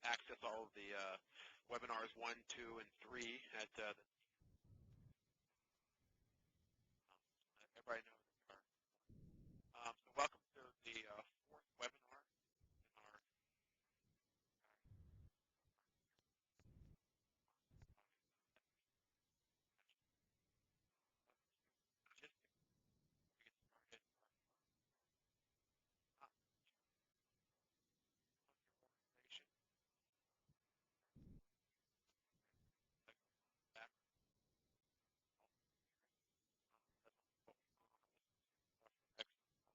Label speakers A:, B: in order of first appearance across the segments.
A: access all of the webinars 1, 2, and 3 at everybody knows that we are. So welcome to the fourth webinar in our logistics. We get started. Your organization. Back. That's what we want to listen to for 90 minutes.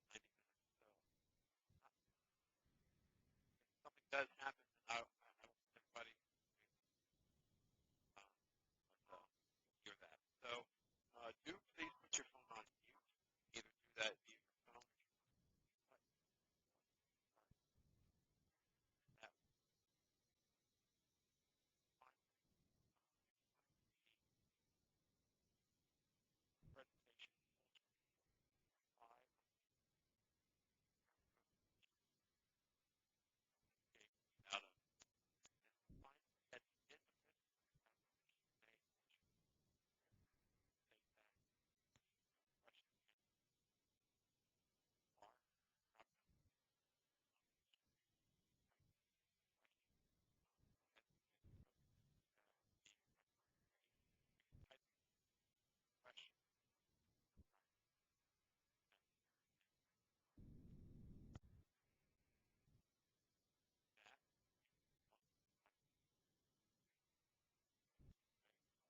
A: So if something does happen, I want everybody hear that. So do please put your phone on mute. Either do that via your phone or that presentation live out of. And finally, at the end of this, may take that question or type question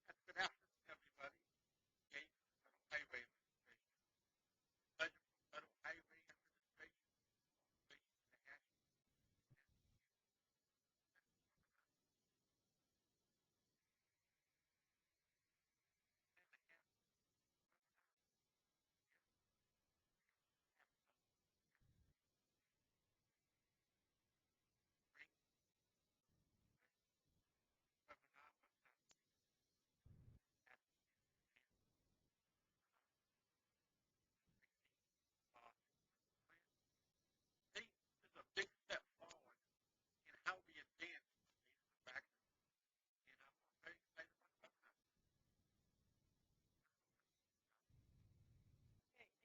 A: that good afternoon, everybody. Gates Federal Highway Administration. Budget for Federal Highway Administration. The hash ring webinar was at uh, this is a big step forward in how we advance these practices. And I'm very excited about the webinar. Thank you.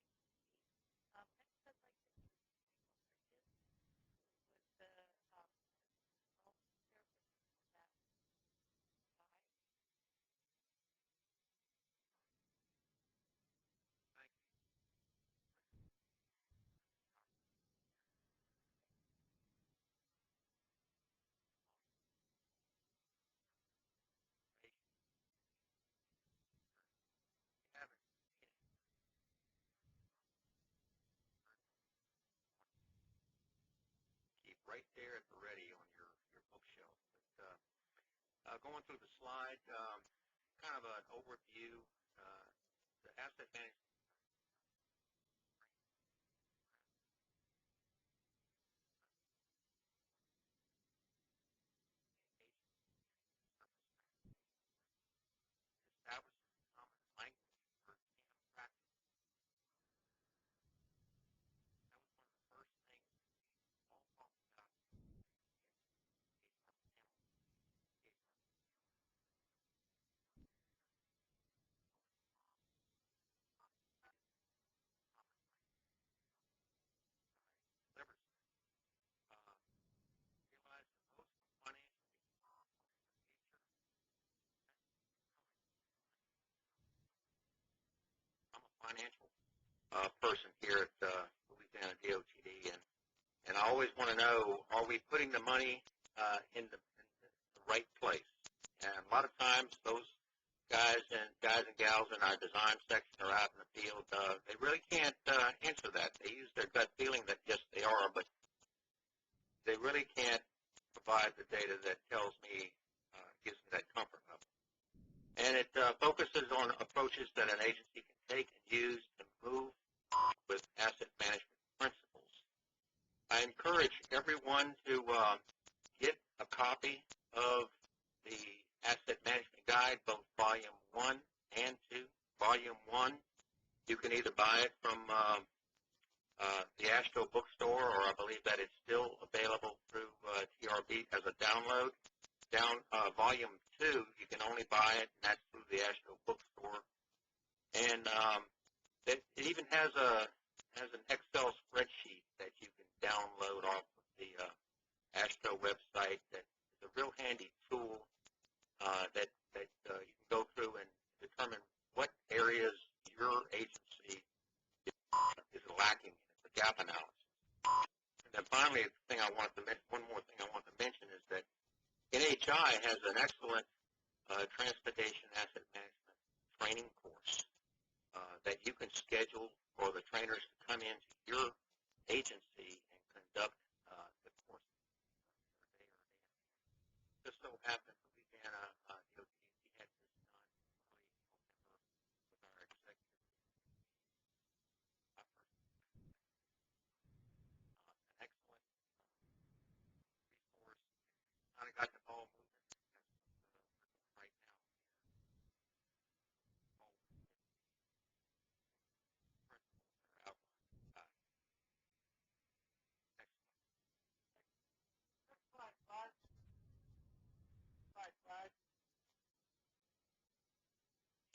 A: Have it. Keep right there at the ready on your bookshelf. But, going through the slide, kind of an overview. The asset management establishes common language for TAM practice. That was one of the first things all talked about delivers. Uh, realize that most financially future. I'm a financial person here at Louisiana DOTD, and I always want to know, are we putting the money in the right place? And a lot of times those guys and gals in our design section are out in the field. They really can't answer that. They use their gut feeling that yes, they are, but they really can't provide the data that tells me, gives me that comfort level. And it focuses on approaches that an agency can take and use Asset Management Guide, both Volume 1 and 2. Volume 1, you can either buy it from the Astro bookstore, or I believe that it's still available through TRB as a download. Volume 2, you can only buy it, and that's through the Astro bookstore. And it even has an Excel spreadsheet that you can download off of the Astro website. That is a real handy tool that you can go through and determine what areas your agency is lacking in. It's a gap analysis. And then finally, one more thing I want to mention is that NHI has an excellent transportation asset management training course that you can schedule for the trainers to come into your agency and conduct the course. Just so happened Louisiana DOT had this done early November with our executive. An excellent resource. Kind of got the ball moving right now.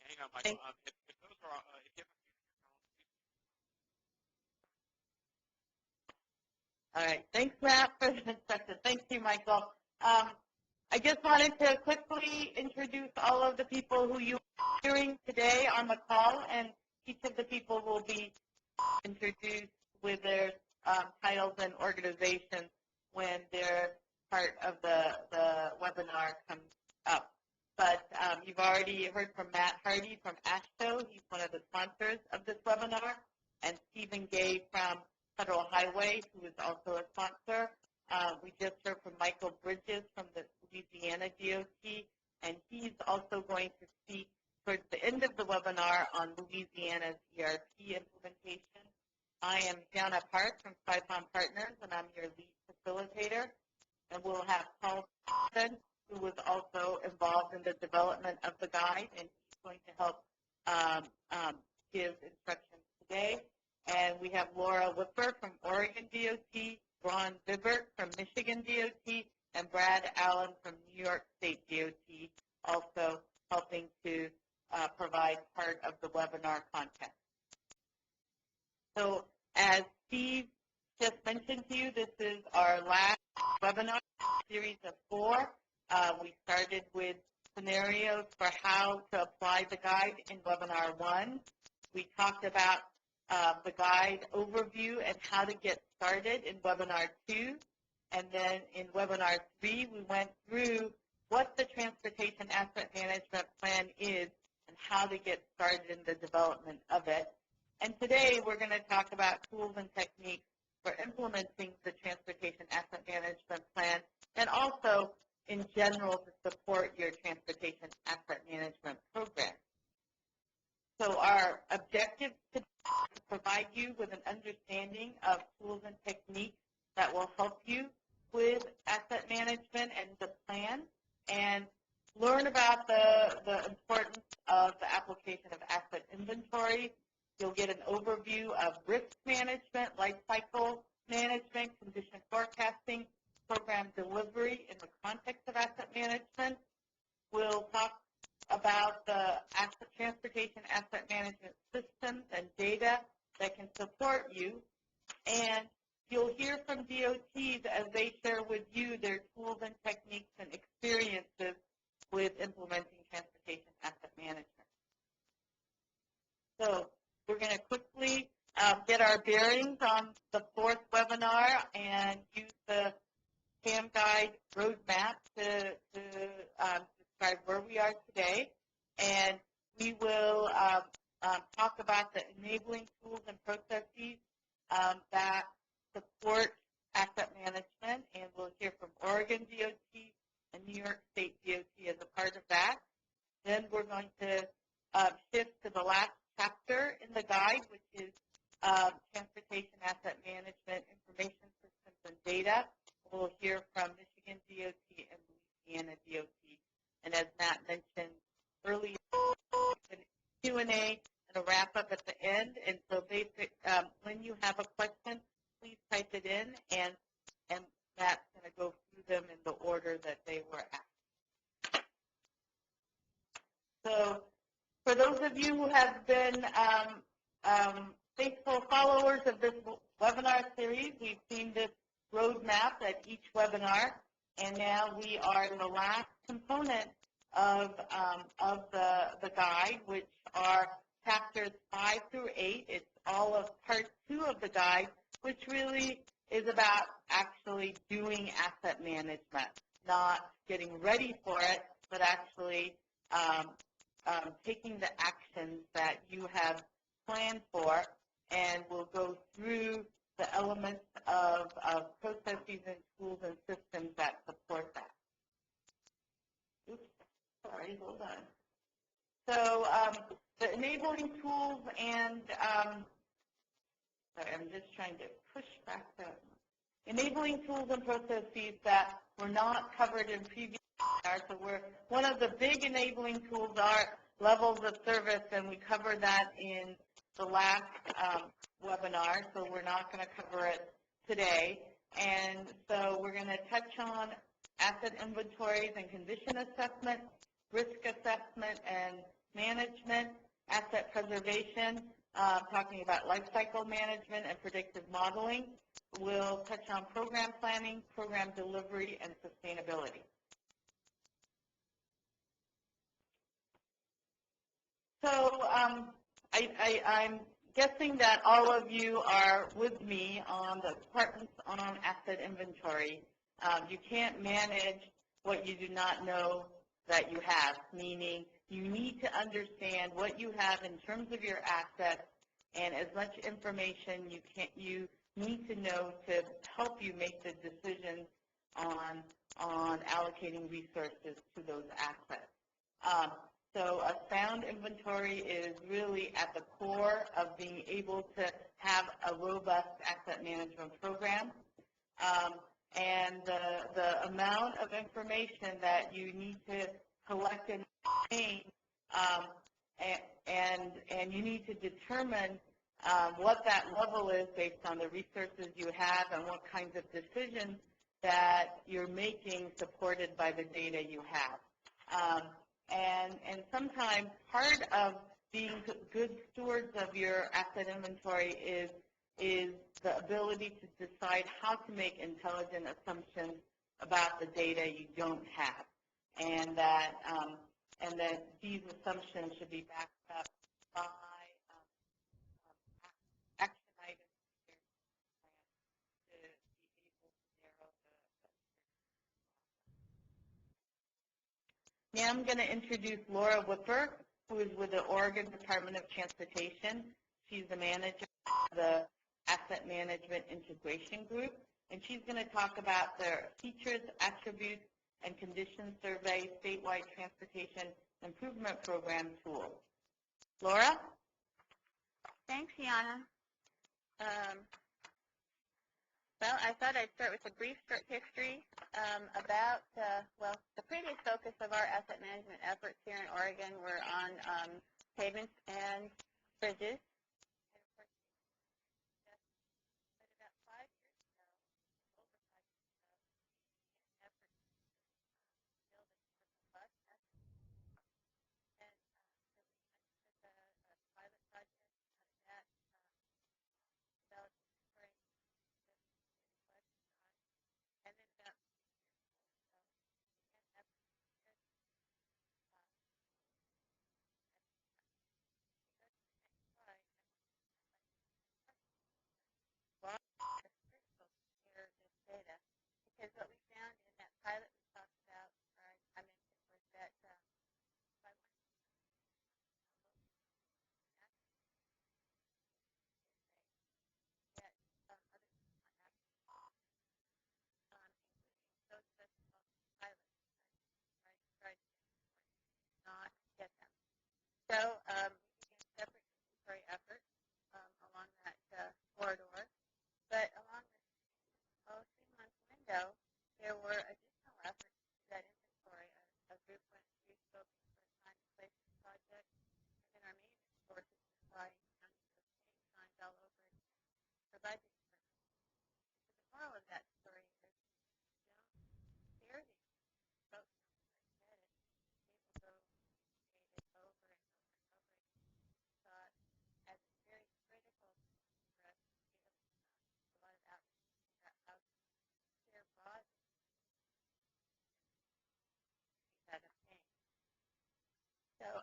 A: Hang on, Michael. If those are, if you
B: All right. Thanks, Matt, for the instruction. Thank you, Michael. I just wanted to quickly introduce all of the people who you are hearing today on the call, and each of the people will be introduced with their titles and organizations when their part of the webinar comes up. But you've already heard from Matt Hardy from ASHTO. He's one of the sponsors of this webinar, and Stephen Gay from Federal Highway, who is also a sponsor. We just heard from Michael Bridges from the Louisiana DOT, and he's also going to speak towards the end of the webinar on Louisiana's ERP implementation. I am Jana Park from SciPalm Partners, and I'm your lead facilitator. And we'll have Paul Johnson, who was also involved in the development of the guide, and he's going to help give instructions today. And we have Laura Whipper from Oregon DOT, Ron Bibbert from Michigan DOT, and Brad Allen from New York State DOT, also helping to provide part of the webinar content. So as Steve just mentioned to you, this is our last webinar series of 4. We started with scenarios for how to apply the guide in webinar 1. We talked about the guide overview and how to get started in webinar 2. And then in webinar 3, we went through what the Transportation Asset Management Plan is and how to get started in the development of it. And today we're going to talk about tools and techniques for implementing the Transportation Asset Management Plan, and also in general to support your Transportation Asset Management Program. So our objective today is to provide you with an understanding of tools and techniques that will help you with asset management and the plan, and learn about the importance of the application of asset inventory. You'll get an overview of risk management, life cycle management, condition forecasting, program delivery in the context of asset management. We'll talk about the transportation asset management systems and data that can support you. And you'll hear from DOTs as they share with you their tools and techniques and experiences with implementing transportation asset management. So we're going to quickly get our bearings on the 4th webinar and use the TAM Guide roadmap to describe where we are today. And we will talk about the enabling tools and processes that support asset management, and we'll hear from Oregon DOT and New York State DOT as a part of that. Then we're going to shift to the last chapter in the guide, which is Transportation Asset Management Information Systems and Data. We'll hear from Michigan DOT and Louisiana DOT. And as Matt mentioned earlier, an Q&A and a wrap-up at the end. And so when you have a question, please type it in, and Matt's going to go through them in the order that they were asked. So for those of you who have been faithful followers of this webinar series, we've seen this roadmap at each webinar, and now we are in the last component of the guide, which are chapters 5 through 8. It's all of part 2 of the guide, which really is about actually doing asset management, not getting ready for it, but actually taking the actions that you have planned for, and we'll go through the elements of processes and tools and systems that support that. Oops, sorry, hold on. So the enabling tools and, sorry, I'm just trying to push back the enabling tools and processes that were not covered in previous webinars. So one of the big enabling tools are levels of service, and we covered that in the last webinar, so we're not going to cover it today. And so we're going to touch on asset inventories and condition assessment, risk assessment and management, asset preservation, talking about life cycle management and predictive modeling. We'll touch on program planning, program delivery, and sustainability. So I'm guessing that all of you are with me on the departments on asset inventory. You can't manage what you do not know that you have, meaning you need to understand what you have in terms of your assets, and as much information you need to know to help you make the decisions on allocating resources to those assets. So a sound inventory is really at the core of being able to have a robust asset management program. And the amount of information that you need to collect and maintain, and you need to determine what that level is based on the resources you have and what kinds of decisions that you're making supported by the data you have. And sometimes part of being good stewards of your asset inventory is the ability to decide how to make intelligent assumptions about the data you don't have, and that these assumptions should be backed up by action items in your plan to be able to narrow the. Now I'm going to introduce Laura Whipper, who is with the Oregon Department of Transportation. She's the manager of the Asset Management Integration Group, and she's going to talk about their features, attributes, and condition survey statewide transportation improvement program tool. Laura?
C: Thanks, Yana. Well, I thought I'd start with a brief history about, the previous focus of our asset management efforts here in Oregon were on pavements and bridges.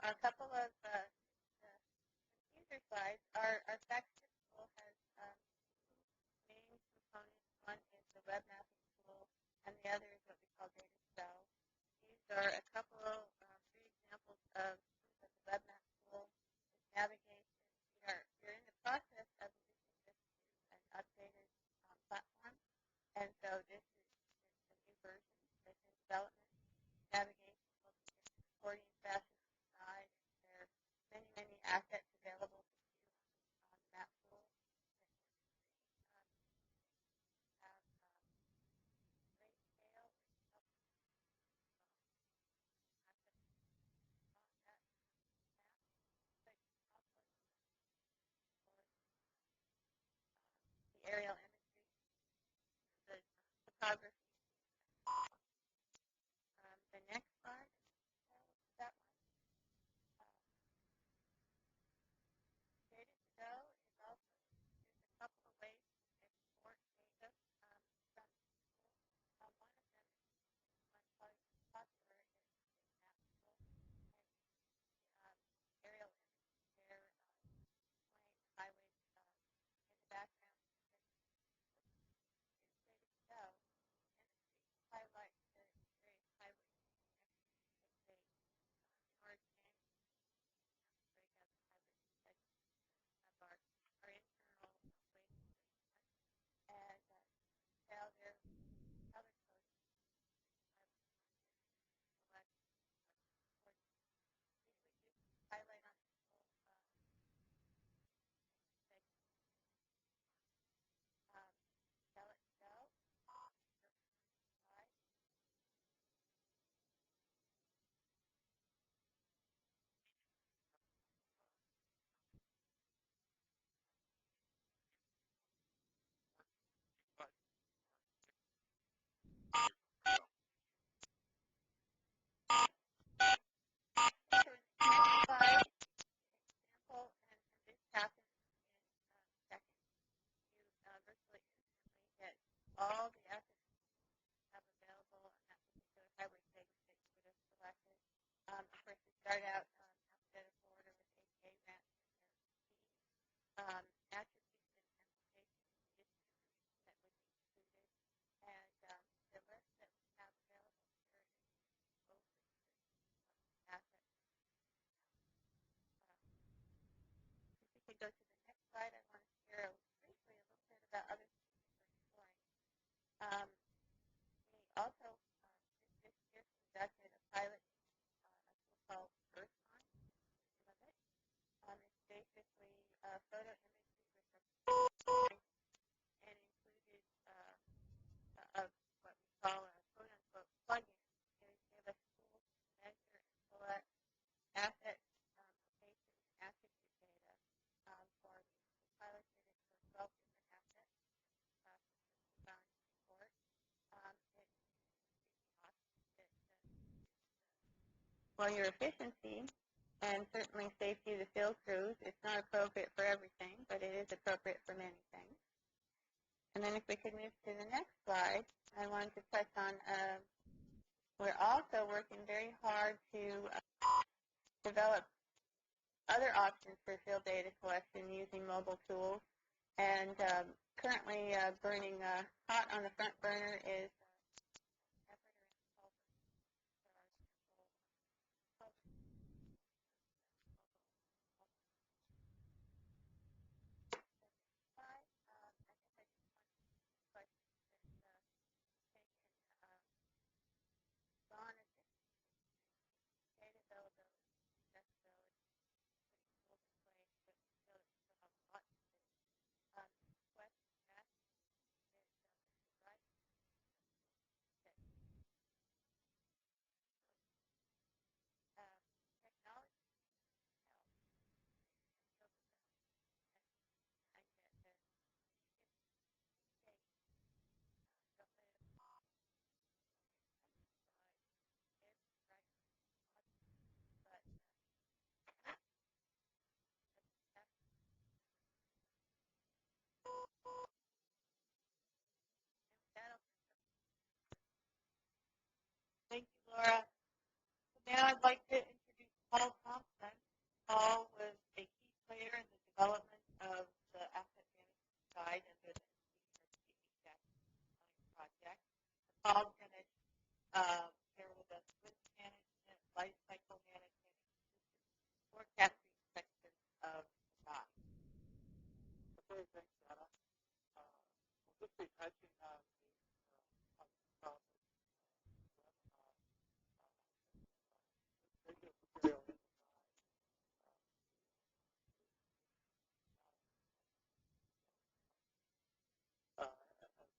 C: a couple of user slides. Our fact-sheet tool has main components. One is the web mapping tool, and the other is what we call data cell. These are a couple, three examples of the web map tool, navigation. You're in the process of moving this to an updated platform, and so this is a new version that's in development. Navigation will be supporting fashion side. There are many, many assets available to you on the map tool. Have great scale, which helps on that map, but also for the aerial imagery, the photography. The next slide, that one. Data to go is also there's a couple of ways to export data from the tool. One of them is one probably popular is the map tool, and aerial images there, plain highways in the background. Data to go imagery highlights the various highways they in order to name break up highways segments of our internal ways and tell their color code select or if we do highlight on the whole segment, tell it go, slide,
A: But
C: next slide, example, and this happens in seconds. You virtually instantly get all the assets you have available on that particular highway segment that you would have selected. Of course, we start out alphabetical order with APA ramps and attributes and implications distribution that would be included. And the list that we have available here is mostly assets. If we could go to the next slide, I want to share briefly a little bit about other things we're exploring. We also, this year, conducted a pilot a tool called EarthMine. It's basically photo imagery with a and included of what we call a quote-unquote plug-in. They give us tools to measure and select asset location and attribute data for the piloted it for 12 different assets combined report. For your efficiency and certainly safety of the field crews, it's not appropriate for everything, but it is appropriate for many things. And then if we could move to the next slide, I wanted to touch on, we're also working very hard to develop other options for field data collection using mobile tools. And currently burning hot on the front burner is effort around culvert. There are simple culvert. I guess I just want to question that's taken gone at this data availability, accessibility, putting tools in place, but we feel that we still have a lot to do. Question that is right that technology helps field development and that if state don't let it slide is right but that's that'll
B: Thank you, Laura. So now I'd like to introduce Paul Thompson.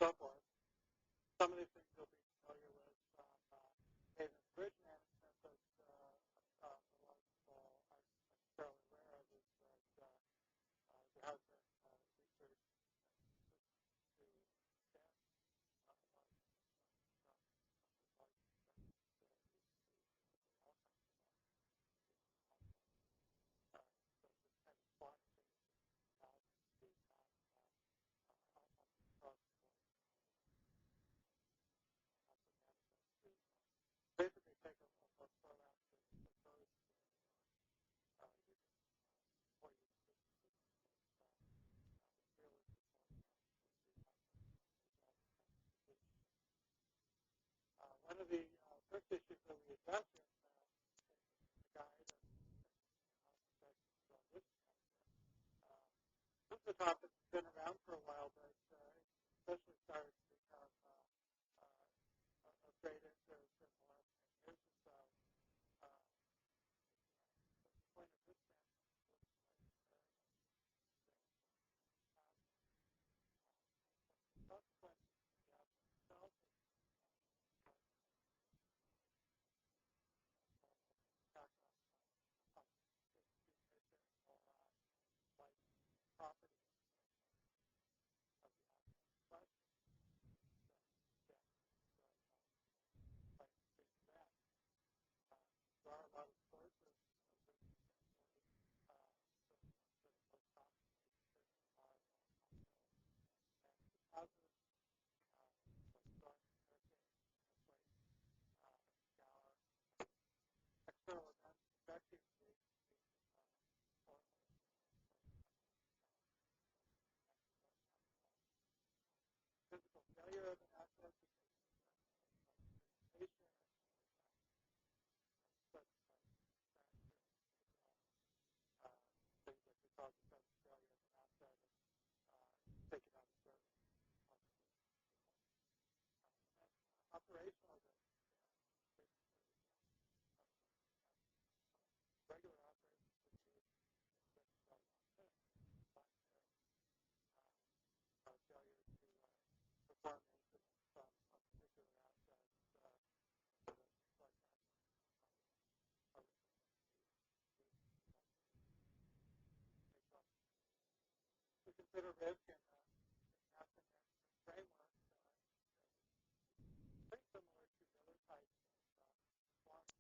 D: so forth. Some of these things you'll be familiar with from pavement bridge management, but a lot of people aren't necessarily aware of is that there has been research to extend a lot of from large all kinds of so this kind of quantitative analysis being done on across the board asset management to basically take a more proactive approach to using more using realistic forecasts to see how to resolve this kind of situation. One of the first issues that we address in the guide and sections on risk management, this is a topic that's been around for a while, but especially started to become of great interest in the last 10 years or so. The point of risk management is looking like the consequences of the asset itself is impact on mission or on life property of the asset in question. Then, like big event. There are a lot of sources of risk potentially. The most common certainly are natural hazards, like storms, hurricanes, earthquakes, scour, external events affecting the physical failure of an asset because of station such fracture, things that could cause a sudden failure of an asset and take it out of service. Operational risk, basically regular operations would be failure to perform maintenance on a particular asset, like that. We consider risk in asset management framework pretty similar to the other types of performance.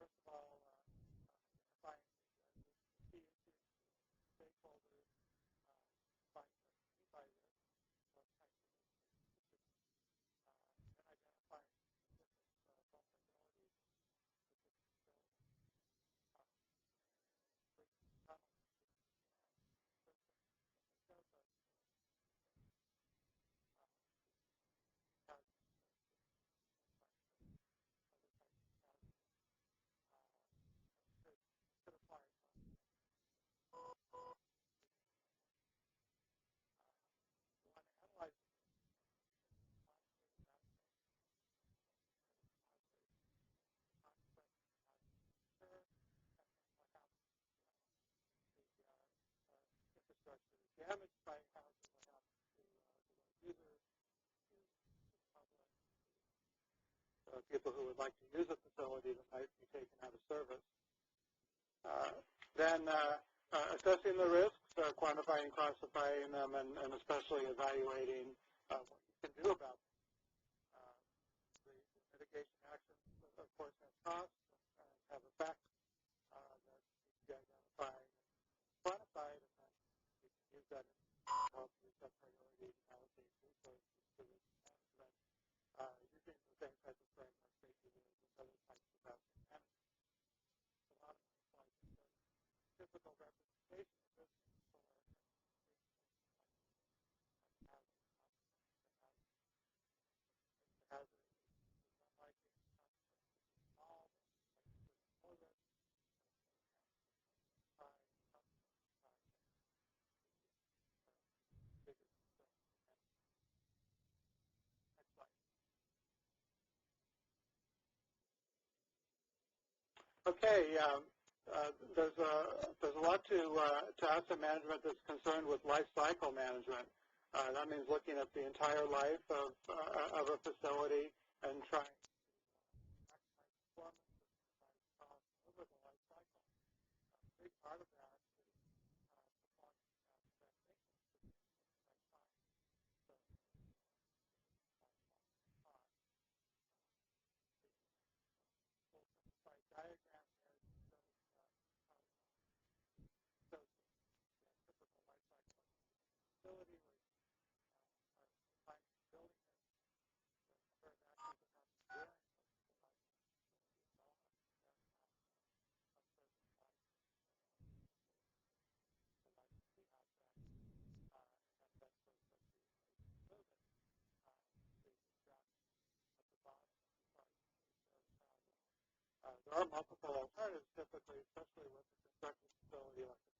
D: First of all, identifying the key issues, stakeholders, defining what you mean by risk, what types of issues, and identifying specific vulnerabilities, specific facilities, tunnels, systems, things like that, hazards, other types of hazards, could apply across. You want to analyze the quantitative aspects, consequences of hazards occur, and what happens to the infrastructure is damaged by hazard, what happens to the road users, to the public, people who would like to use a facility that might be taken out of service. Then assessing the risks, quantifying, classifying them, and especially evaluating what you can do about them. The mitigation actions, of course, have costs and have effects that need to be identified and quantified, and then you can use that to help you set priorities and allocate resources to risk management using the same type of framework that you use with other types of asset management. A lot of it applies to the typical representation of risk for hazard. The hazard is unlikely to be small, but likely to be more risk, high, bigger. Next slide. Okay, there's a lot to asset management that's concerned with life cycle management. That means looking at the entire life of a facility and trying to maximize performance cost over the life cycle. A big part of that is performance expectations at the right time. So, full simplified diagram there shows the typical life cycle of the facility where you are defining the building and the number of actions that have to be doing. There are multiple alternatives typically, especially with a construction facility like this.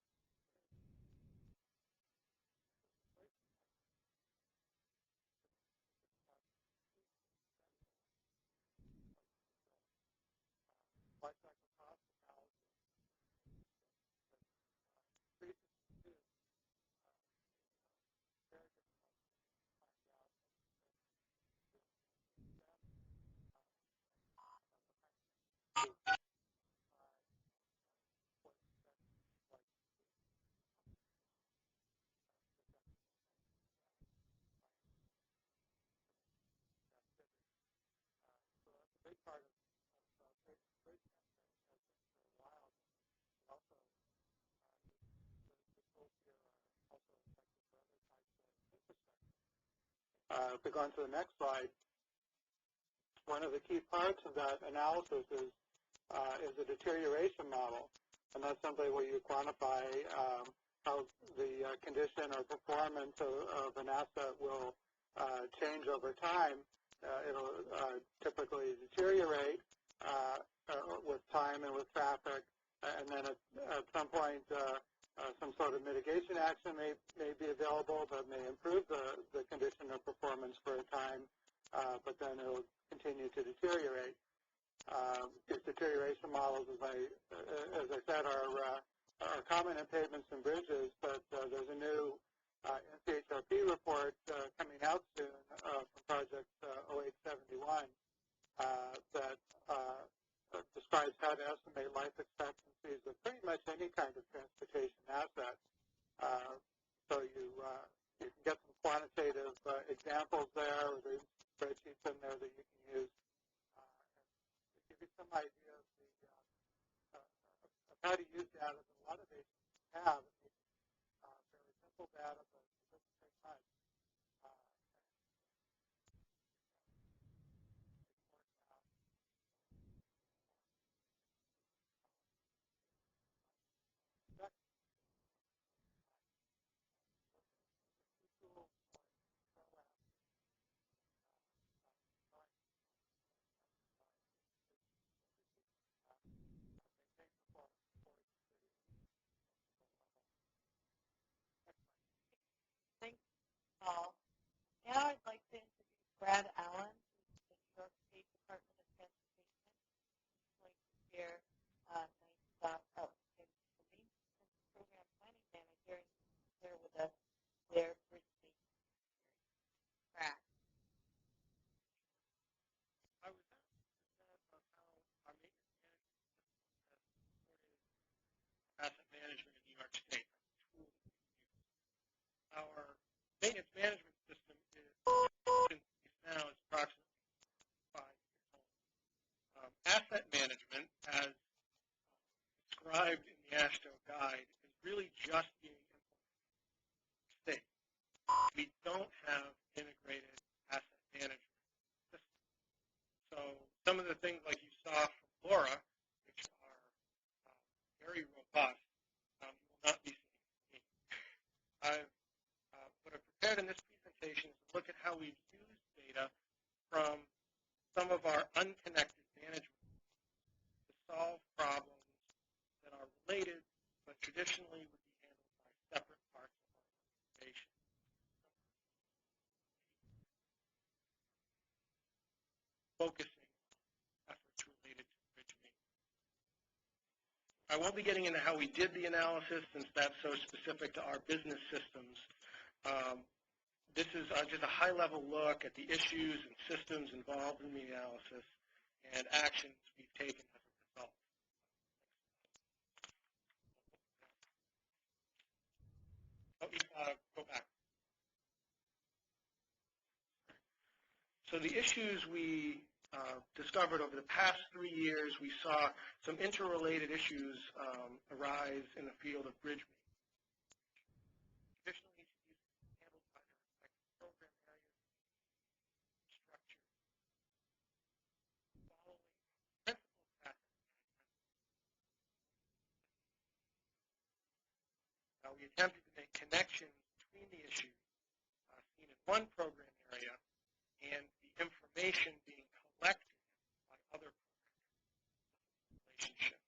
D: Life cycle cost analysis increases to very difficult to find out what like activity. So that's a big part of bridge campaign has been for a while. And also, the tools here are also effective for other types of infrastructure. If we go on to the next slide, one of the key parts of that analysis is a deterioration model, and that's simply where you quantify how the condition or performance of an asset will change over time. It'll typically deteriorate with time and with traffic, and then at some point some sort of mitigation action may be available that may improve the condition or performance for a time, but then it'll continue to deteriorate. These deterioration models, as I said, are common in pavements and bridges, but there's a new NCHRP report coming out soon from Project 0871 that describes how to estimate life expectancies of pretty much any kind of transportation asset. So you can get some quantitative examples there, or there's spreadsheets in there that you can use. Give you some idea of how to use data that a lot of agencies have. It makes fairly simple data, but it doesn't take much.
B: Thanks, Paul. Now I'd like to introduce Brad Allen, who's the New York State Department of Transportation. He's going to share nice stuff. And Celine, Program Planning Manager, and he's share with us their bridge safety experience. Brad.
E: I was asked to present on how our maintenance management system has supported asset management in New York State. Our maintenance management system is now is approximately 5 years old. Asset management, as described in the AASHTO guide, is really just being implemented in the state. We don't have integrated asset management system. So some of the things like you saw from Laura, which are very robust, you will not be seeing from me. What I've prepared in this presentation is to look at how we've used data from some of our unconnected management to solve problems that are related but traditionally would be handled by separate parts of our organization. Focusing on efforts related to bridge maintenance. I won't be getting into how we did the analysis since that's so specific to our business systems. this is just a high-level look at the issues and systems involved in the analysis and actions we've taken as a result. Let me go back. So the issues we discovered over the past 3 years, we saw some interrelated issues arise in the field of bridge maintenance. Traditionally, these are handled by their respective program areas, structure, following principles of asset management. We attempted to make connections between the issues seen in one program area and the information being collected by other relationships.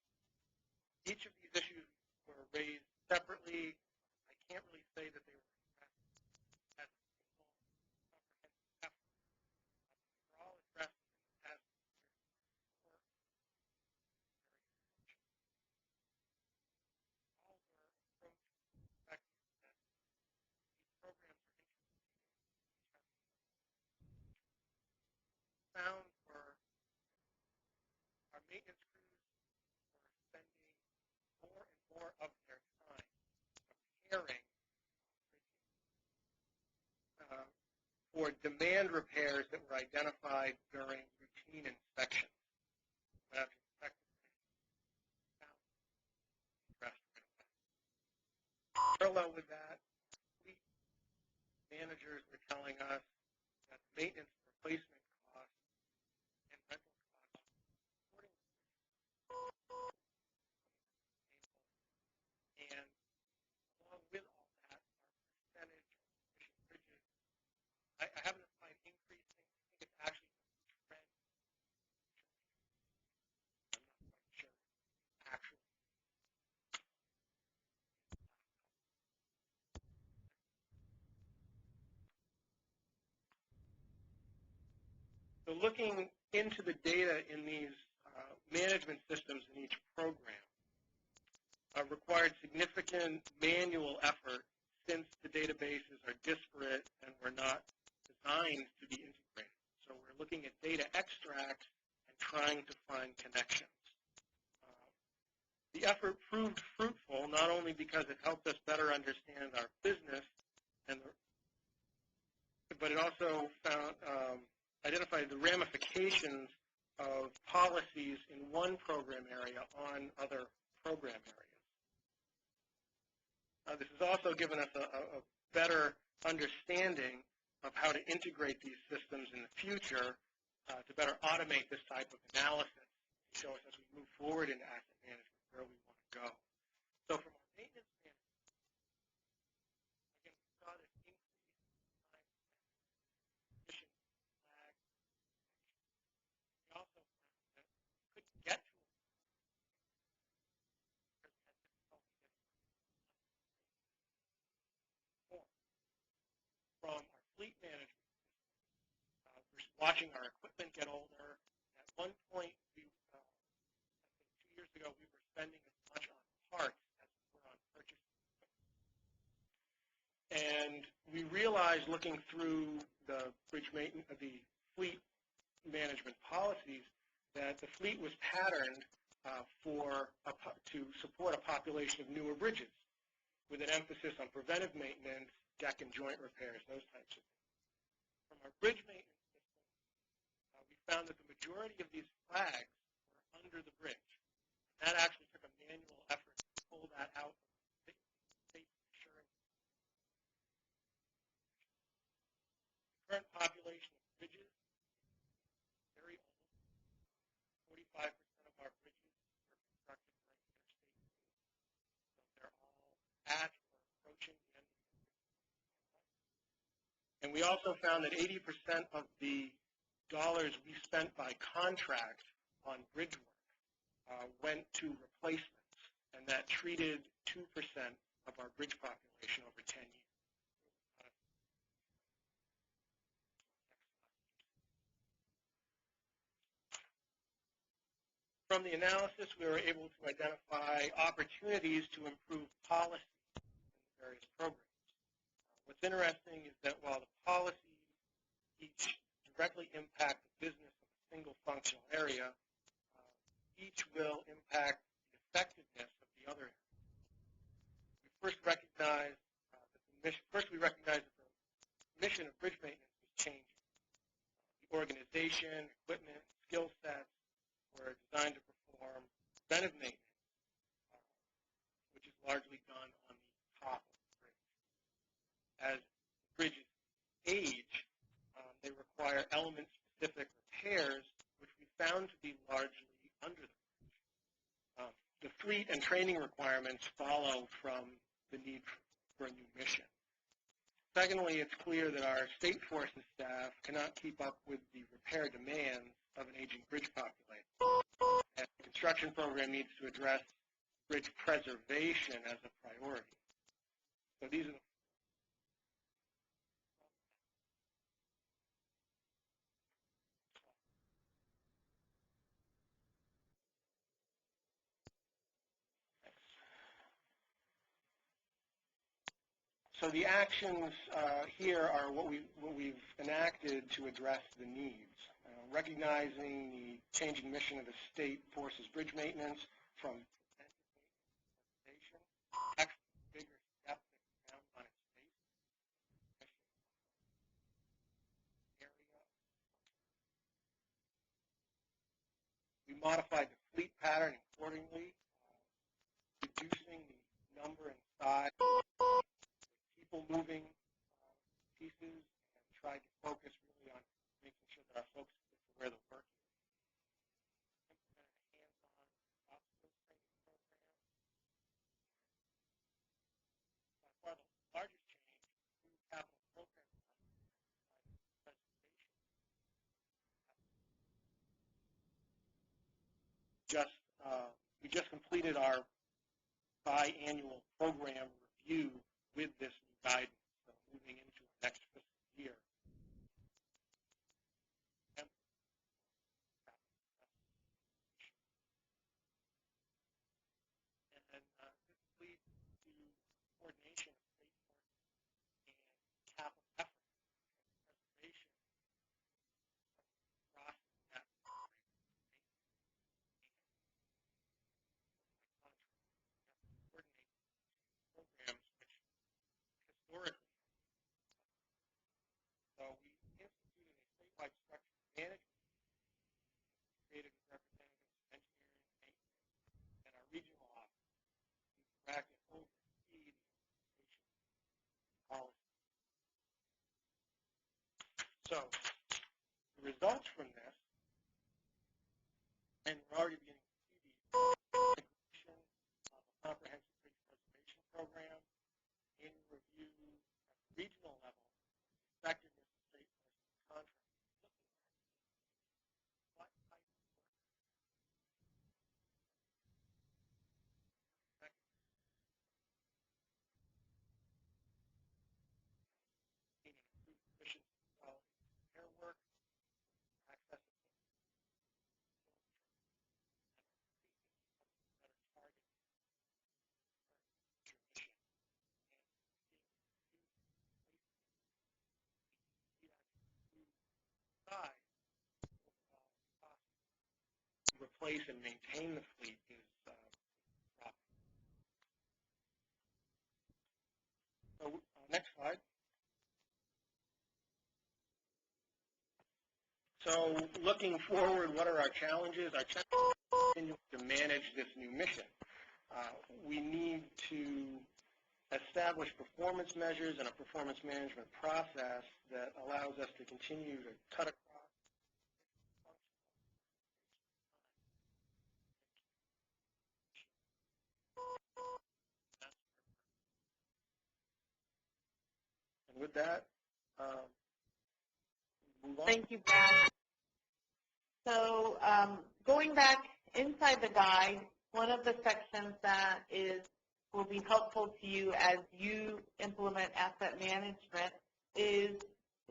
E: Each of these issues were raised separately. I can't really say that they were addressed as a single comprehensive effort. They were all addressed in the past year. All were approached from the perspective that these programs are found for our maintenance crews were spending more and more of their time preparing for demand repairs that were identified during routine inspections. Parallel with that, fleet managers were telling us that maintenance replacement costs and rental costs and along with all that, our percentage of efficient bridges, I haven't defined increasing. I think it's actually a trend. I'm not quite sure actually. So looking into the data in these management systems in each program required significant manual effort since the databases are disparate and were not designed to be integrated. So we're looking at data extracts and trying to find connections. The effort proved fruitful not only because it helped us better understand our business, but it also identified the ramifications of policies in one program area on other program areas. This has also given us a better understanding of how to integrate these systems in the future to better automate this type of analysis to show us as we move forward into asset management where we want to go. So from our maintenance management, again, we saw this increase in time efficiency lag. We also found that we couldn't get to a because we had difficulty getting from our fleet management system. We're watching our equipment get older. At one point, I think 2 years ago, we were spending as much on parts as we were on purchasing equipment. And we realized, looking through the the fleet management policies, that the fleet was patterned to support a population of newer bridges, with an emphasis on preventive maintenance, deck and joint repairs, those types of things. From our bridge maintenance system, we found that the majority of these flags were under the bridge. And that actually took a manual effort to pull that out of the safety assurance. The current population of bridges is very old. 45% of our bridges were constructed during interstate days. So they're all at or approaching the end of the And we also found that 80% of the dollars we spent by contract on bridge work went to replacements, and that treated 2% of our bridge population over 10 years. From the analysis, we were able to identify opportunities to improve policy in various programs. What's interesting is that while the policies each directly impact the business of a single functional area, each will impact the effectiveness of the other area. We recognize that the mission of bridge maintenance was changing. The organization, equipment, skill sets were designed to perform preventive maintenance, which is largely done on the top of the bridge. As bridges age, they require element-specific repairs, which we found to be largely under the bridge. The fleet and training requirements follow from the need for a new mission. Secondly, it's clear that our state forces staff cannot keep up with the repair demands of an aging bridge population. And the construction program needs to address bridge preservation as a priority. So these are the So the actions here are what we've enacted to address the needs. Recognizing the changing mission of the state forces bridge maintenance from prevention, bigger step that ground on its face area. We modified the fleet pattern accordingly, reducing the number and size of people moving pieces, and tried to focus really on making sure that our folks get to where the work is. Implemented a hands-on skills training program. By far the largest change, new capital program presentation. We just completed our biannual program review with this new guidance, so moving into our next fiscal year. And then this leads to coordination of state forces and capital efforts and preservation across that coordinate programs which historically. So we instituted a statewide structure management created with representatives of engineering, maintenance, and our regional office to track and oversee the implementation policy. So the results from this, and we're already beginning to see the integration of a comprehensive bridge preservation program, annual review at the regional level, effectiveness of state forces contracts, looking at what type of work meaning improved efficiency, quality, repair work, access to better target future mission, size overall cost to replace and maintain the fleet is dropping. So next slide. So looking forward, what are our challenges? Our challenges are continuing to manage this new mission. We need to establish performance measures and a performance management process that allows us to continue to cut across and with that, move on.
B: Thank you, Brad. So going back inside the guide, one of the sections that will be helpful to you as you implement asset management is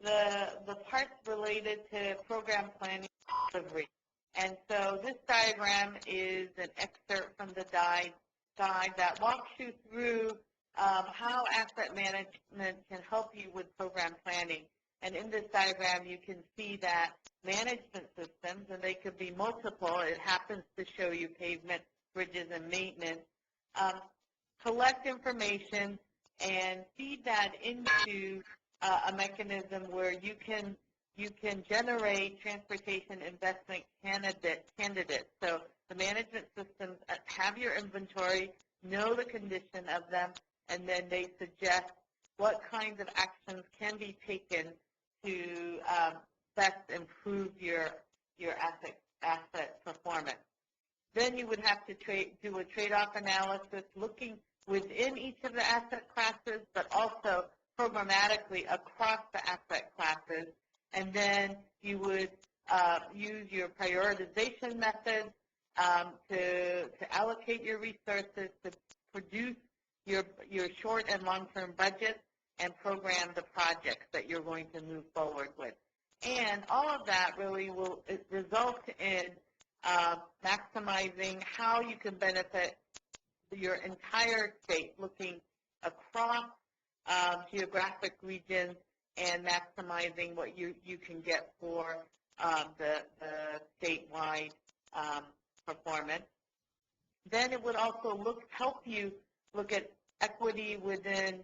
B: the parts related to program planning and delivery. And so this diagram is an excerpt from the guide that walks you through how asset management can help you with program planning. And in this diagram, you can see that management systems, and they could be multiple. It happens to show you pavement, bridges, and maintenance. Collect information and feed that into a mechanism where you can generate transportation investment candidates. So the management systems have your inventory, know the condition of them, and then they suggest what kinds of actions can be taken to best improve your asset performance. Then you would have to do a trade-off analysis looking within each of the asset classes, but also programmatically across the asset classes. And then you would use your prioritization methods to allocate your resources to produce your short and long-term budgets and program the projects that you're going to move forward with. And all of that really will result in maximizing how you can benefit your entire state, looking across geographic regions and maximizing what you can get for the statewide performance. Then it would also help you look at equity within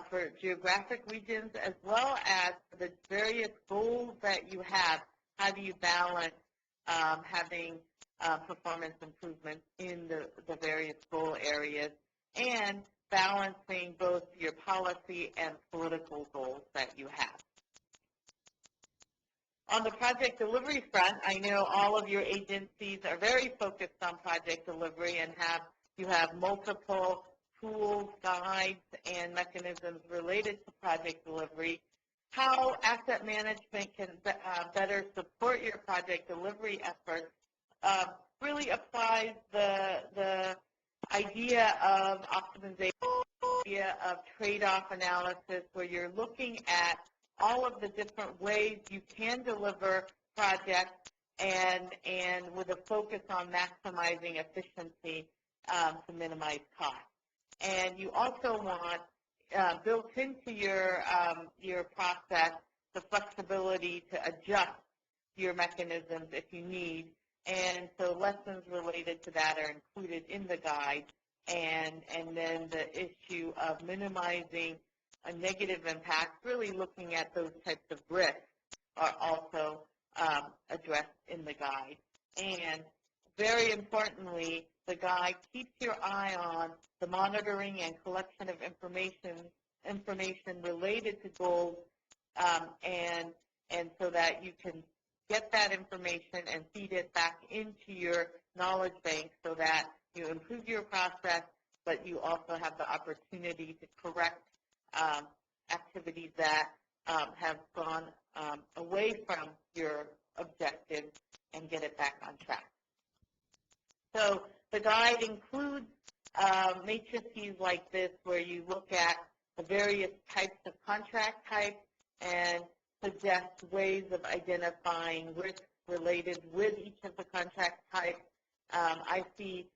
B: for geographic regions, as well as the various goals that you have. How do you balance having performance improvements in the various goal areas, and balancing both your policy and political goals that you have. On the project delivery front, I know all of your agencies are very focused on project delivery and you have multiple tools, guides, and mechanisms related to project delivery. How asset management can better support your project delivery efforts really applies the idea of optimization, idea of trade-off analysis, where you're looking at all of the different ways you can deliver projects and with a focus on maximizing efficiency to minimize costs. And you also want built into your process the flexibility to adjust your mechanisms if you need. And so lessons related to that are included in the guide. And then the issue of minimizing a negative impact, really looking at those types of risks, are also addressed in the guide. And very importantly, the guide keeps your eye on the monitoring and collection of information related to goals, and so that you can get that information and feed it back into your knowledge bank so that you improve your process, but you also have the opportunity to correct activities that have gone away from your objectives and get it back on track. So the guide includes matrices like this where you look at the various types of contract types and suggest ways of identifying risks related with each of the contract types. I see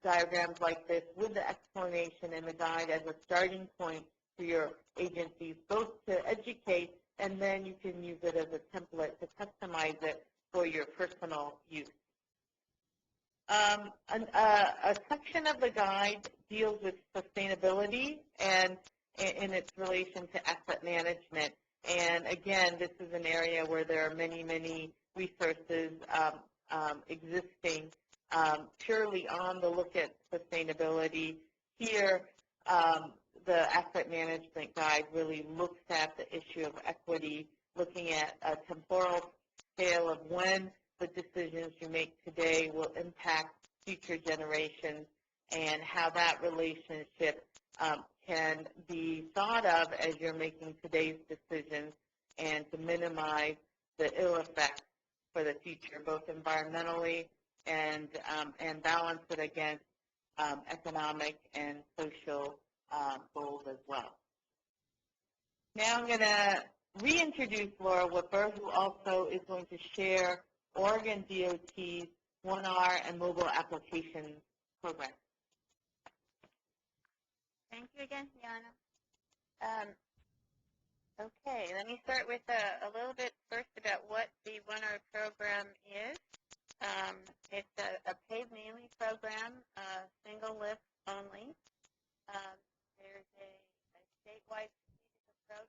B: diagrams like this with the explanation in the guide as a starting point for your agencies, both to educate, and then you can use it as a template to customize it for your personal use. A section of the guide deals with sustainability and in its relation to asset management. And again, this is an area where there are many, many resources existing purely on the look at sustainability. Here, the asset management guide really looks at the issue of equity, looking at a temporal scale of when the decisions you make today will impact future generations, and how that relationship can be thought of as you're making today's decisions, and to minimize the ill effects for the future, both environmentally and balance it against economic and social goals as well. Now I'm going to reintroduce Laura Whipper, who also is going to share Oregon DOT's 1R and mobile application program.
C: Thank you again, Yana. Okay, let me start with a little bit first about what the 1R program is. It's a paid mainly program, single lift only. There's a statewide strategic approach.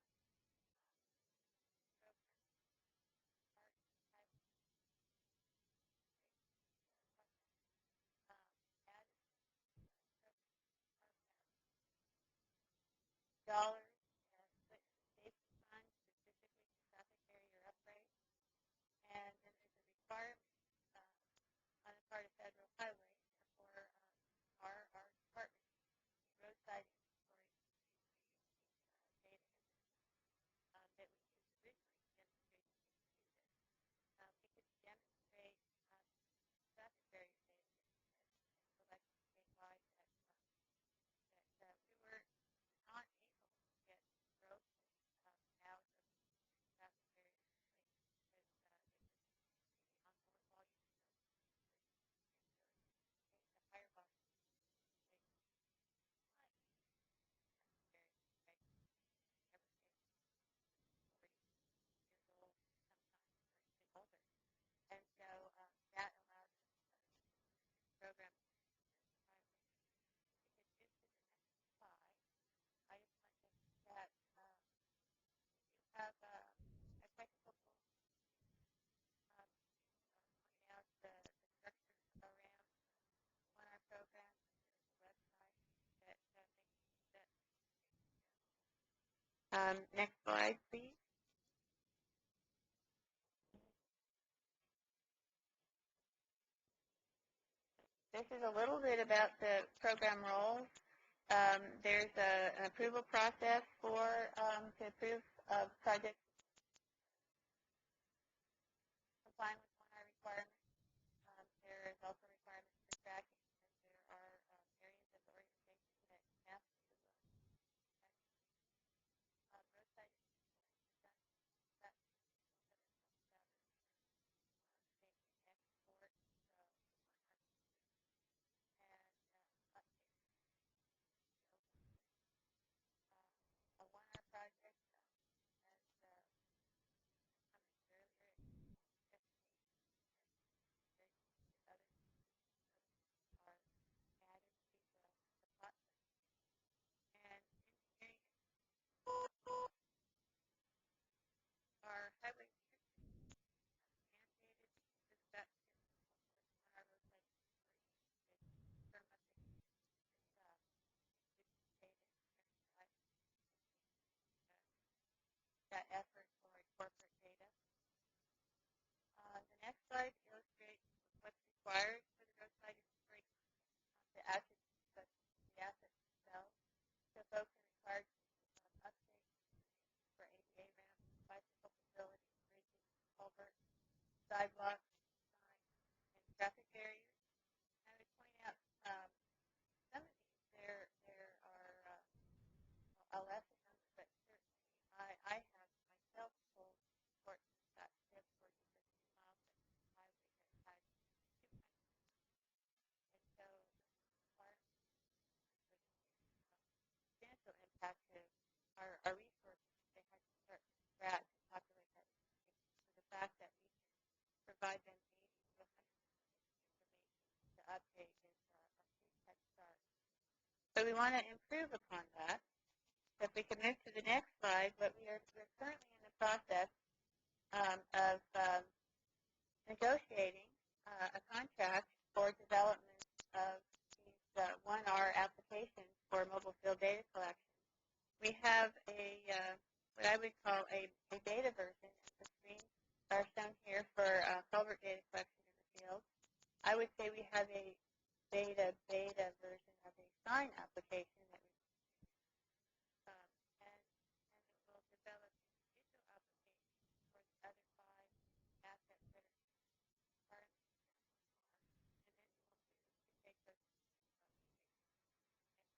C: Dollars split safety funds specifically to traffic barrier upgrades, and then there's a requirement on the part of federal highways for our department, roadside inventory data that we used originally to demonstrate that we could do this. We could demonstrate traffic barrier data and collected statewide that we were not able to get growth out of traffic barrier replacement because it was on more volume and the higher volume replacement like barrier replacement ever taken 40 years old, sometimes or even older. And so that allowed us this program to highway. If we could move to the next slide, I just want to that we do have a technical tool point out the structure around one our program. There's a website that makes that. Next slide, please. This is a little bit about the program roles. There's an approval process for to approve projects complying with one our requirements. There is also requirements for tracking, and there are areas of the organization that have to roadside done that export and update a one-hour project as commented earlier. Others are added to the platform. And engineering our highway mandated this that on our roadside firm up that effort for corporate data. The next slide illustrates what's required for the roadside inventory, the assets, the assets themselves. So folks are required to update for ADA ramps, bicycle facilities, bridges, culverts, sidewalks, signs, and traffic barriers. I would point out some of these there are I'll ask the number, but certainly I have myself pulled short that tips where you said 2 miles of highway that had 2 kinds. And so substantial impact to our resources. They had to start from scratch and populate that information. So the fact that we can provide them 80 to 100 information to update is a huge head start. So we want to improve upon that. If we can move to the next slide, we're currently in the process of negotiating a contract for development of these 1R applications for mobile field data collection. We have what I would call a beta version, and the screens are shown here for culvert data collection in the field. I would say we have a beta version of a sign application that we and it will develop digital applications for the other 5 assets that are requirements, and then we'll move to take those and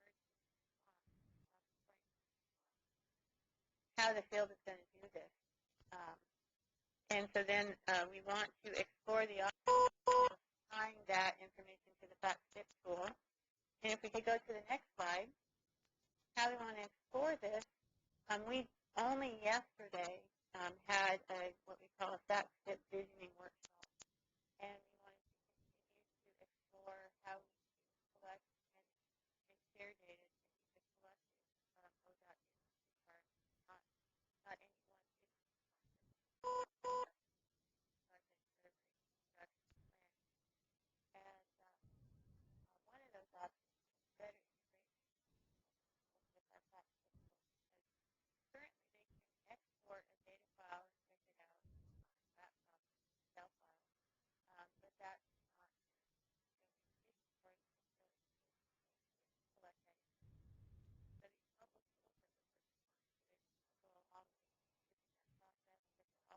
C: merge them how the field is going to do this. And so then we want to explore the option of tying that information to the FACT tool. And if we could go to the next slide, how we want to explore this, we only yesterday had what we call a fact-fit visioning workshop, and we wanted to continue to explore how we collect and share data to keep it collected. ODOT is required, not any one budget survey production plan. And one of those options is better integration with our fact-fit tools, because currently they can export a data file and print it out on laptop, Excel file, but that's not really efficient or really collect that. So these mobile tools that we're purchasing go a long way in improving that process, but they're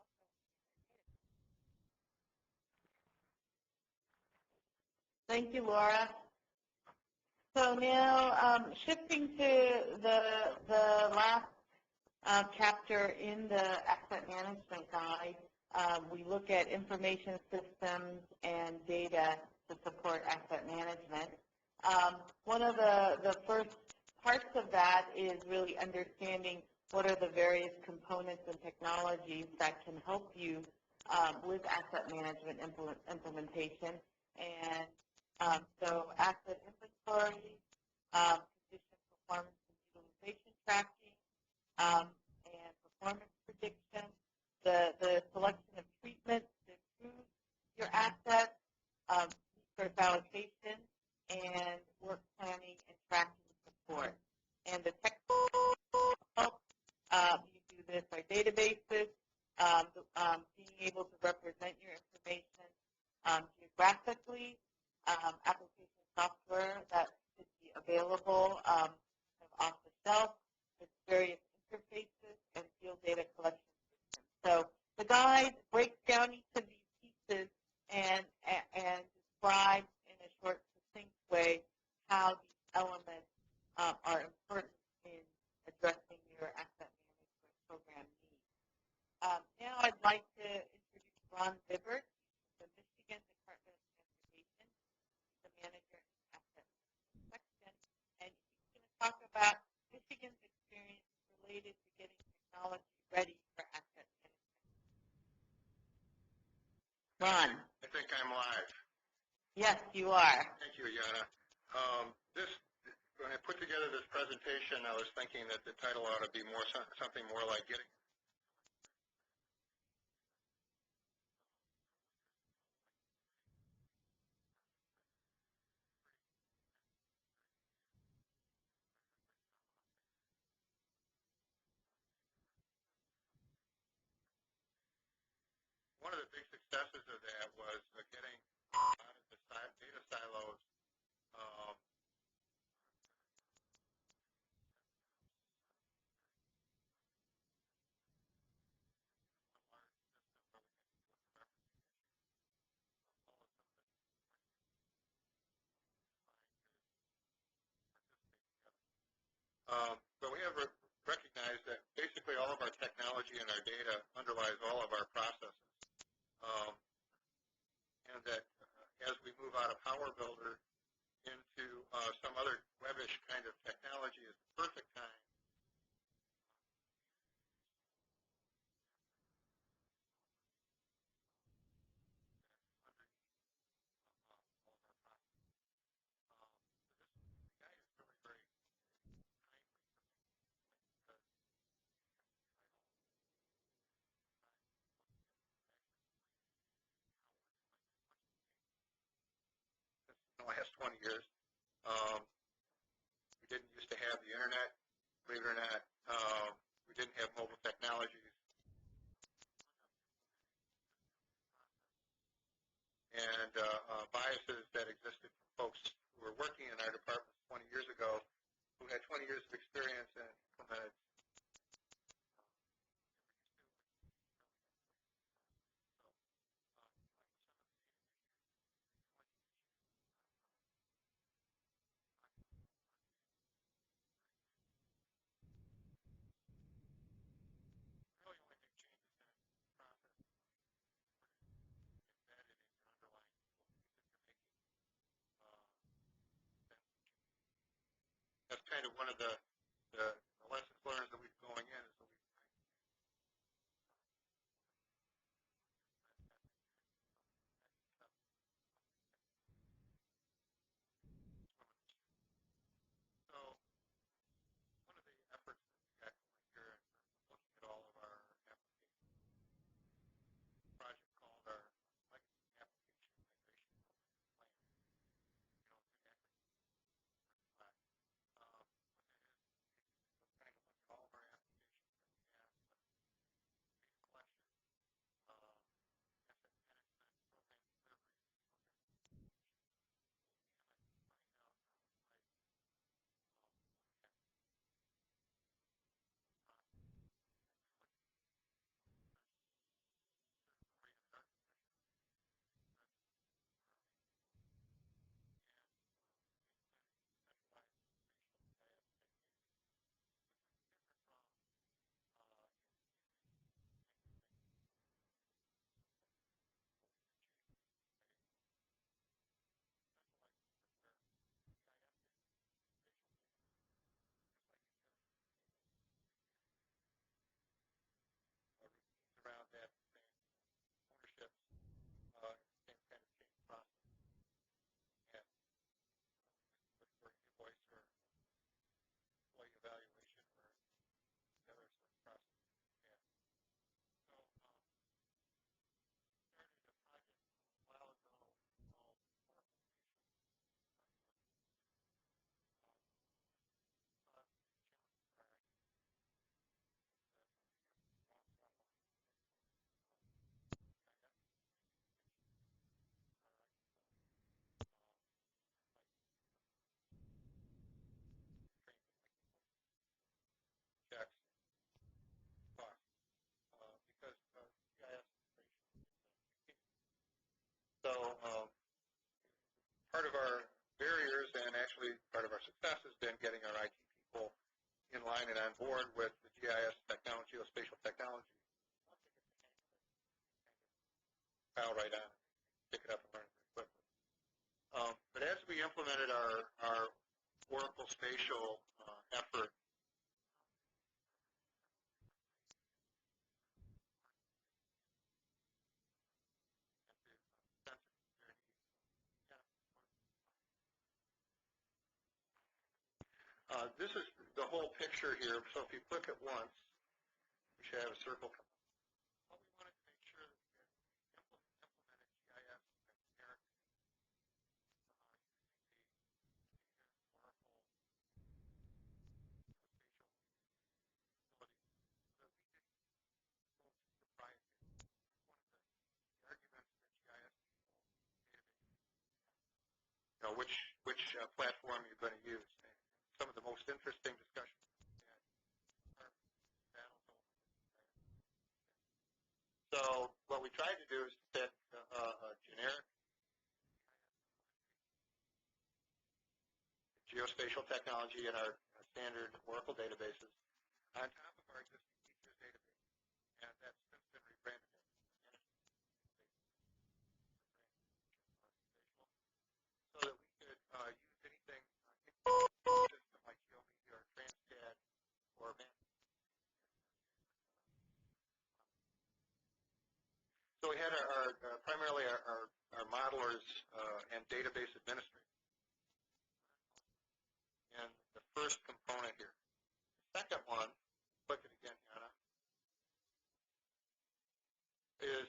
C: also improving their data.
B: Thank you, Laura. So now, shifting to the last chapter in the asset management guide, we look at information systems and data to support asset management. One of the first parts of that is really understanding what are the various components and technologies that can help you with asset management implementation. And so asset inventory, condition performance and utilization tracking, and performance prediction, the selection of treatments to improve your assets, resource allocation, and work planning and tracking support. And the technical help, you do this by databases, being able to represent your information geographically, application software that should be available off the shelf with various interfaces and field data collection systems. So the guide breaks down each of these pieces and describes in a short, succinct way how these elements are important in addressing your asset management program needs. Now I'd like to introduce Ron Bibbert, the Michigan Department of Transportation, the manager in asset section, and he's going to talk about Michigan's experience related to getting technology ready for asset management. Ron.
F: I think I'm live.
B: Yes, you are.
F: Thank you, Yana. When I put together this presentation, I was thinking that the title ought to be something more like getting. One of the big successes of that was getting a lot of the data silos but we have recognized that basically all of our technology and our data underlies all of our processes. And that as we move out of Power Builder into some other web-ish kind of technology is the perfect time in the last 20 years. We didn't used to have the internet, believe it or not. We didn't have mobile technologies. And biases that existed from folks who were working in our departments 20 years ago, who had 20 years of experience and implemented. Really only make changes in the process embedded in your underlying tools that you're making. That's kind of one of the the lessons learned that we've going in is that we so one of the efforts that we got going here in terms of looking at all of our applications, project called our Legacy Application Migration Plan. You know, it's an acronym. What that is, we're trying to look at all of our applications that we have, data collection, asset management, program delivery, program and find out like oriented architecture and centralized spatial GIS techniques, which is different from centralized where GIS is spatial data, just like it does routines around that, same ownerships, same kind of change process, and for invoice or employee evaluation or the other sort of process. Yeah. So started a project a while ago called Oracle Spatial. Challenges are long GIS like trained like checks costs because GIS is spatial. So part of our barriers and actually part of our success has been getting our IT people in line and on board with the GIS technology, geospatial technology. Once they get the hang of it, kind of pile right on, pick it up and learn it very quickly. But as we implemented our Oracle Spatial effort, this is the whole picture here. So if you click it once, we should have a circle come up. What we wanted to make sure that we had implemented GIS and generic using the Oracle spatial facilities so that we could go to proprietary. One of the arguments that GIS people database, which platform you're going to use. And some of the most interesting discussions we had are battles over this. So what we tried to do is to pick a generic geospatial technology in our standard Oracle databases on top of our existing features database. And that's since been rebranded as management spatial, so that we could use anything system like GeoMedia or Transcad or Man. So we had primarily our modelers and database administrators. And the first component here. The second one, click it again, Hannah, is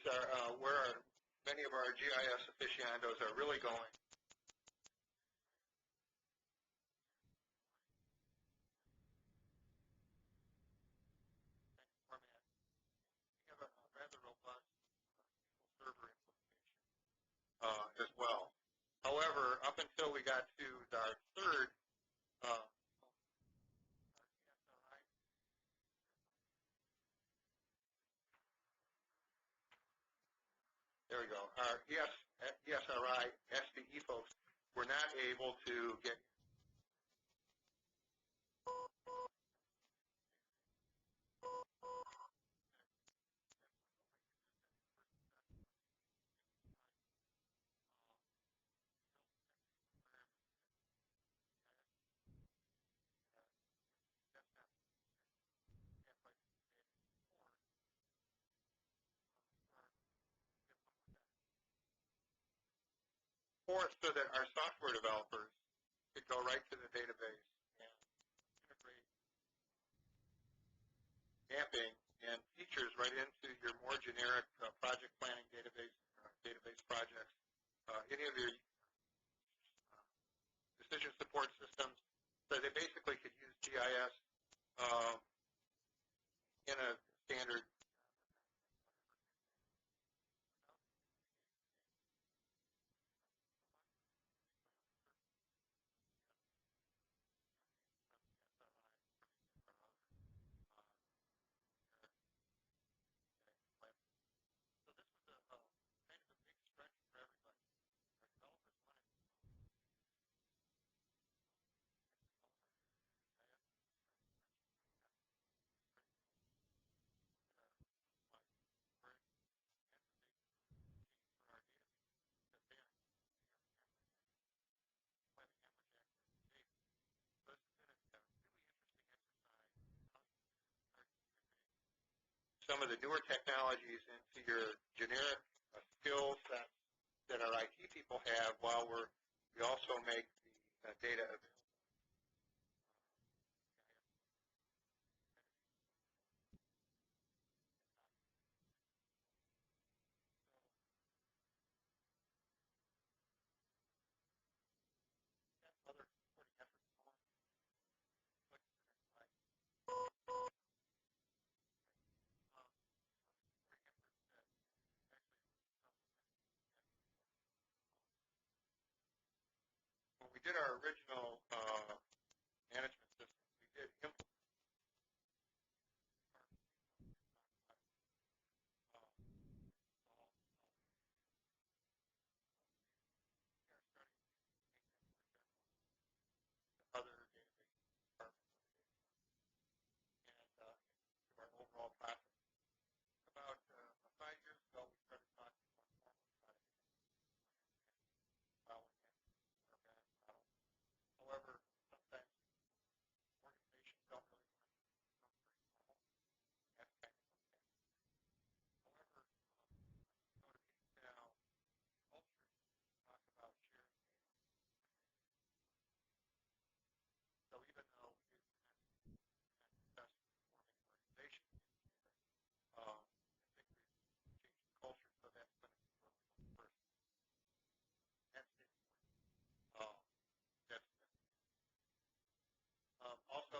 F: where many of our GIS aficionados are really going. Format. We have a rather robust SQL Server implementation as well. However, up until we got to our third there we go. Our ESRI, SDE folks were not able to get before, so that our software developers could go right to the database and integrate mapping and features right into your more generic project planning database projects, any of your decision support systems. So they basically could use GIS in a standard. Some of the newer technologies into your generic skills that our IT people have, while we also make the data available. Other supporting efforts on. When we did our original management system, we did implement other database departments and to our overall process. About 5 years ago, we started talking more formally about it. However, sometimes organizations don't really want to become very formal. That's kind of okay. However, go to meetings now, culture, talk about sharing data. So even though we did best performing organization, I think we've changed the culture, so that's going to be where we look first. That's it. That's also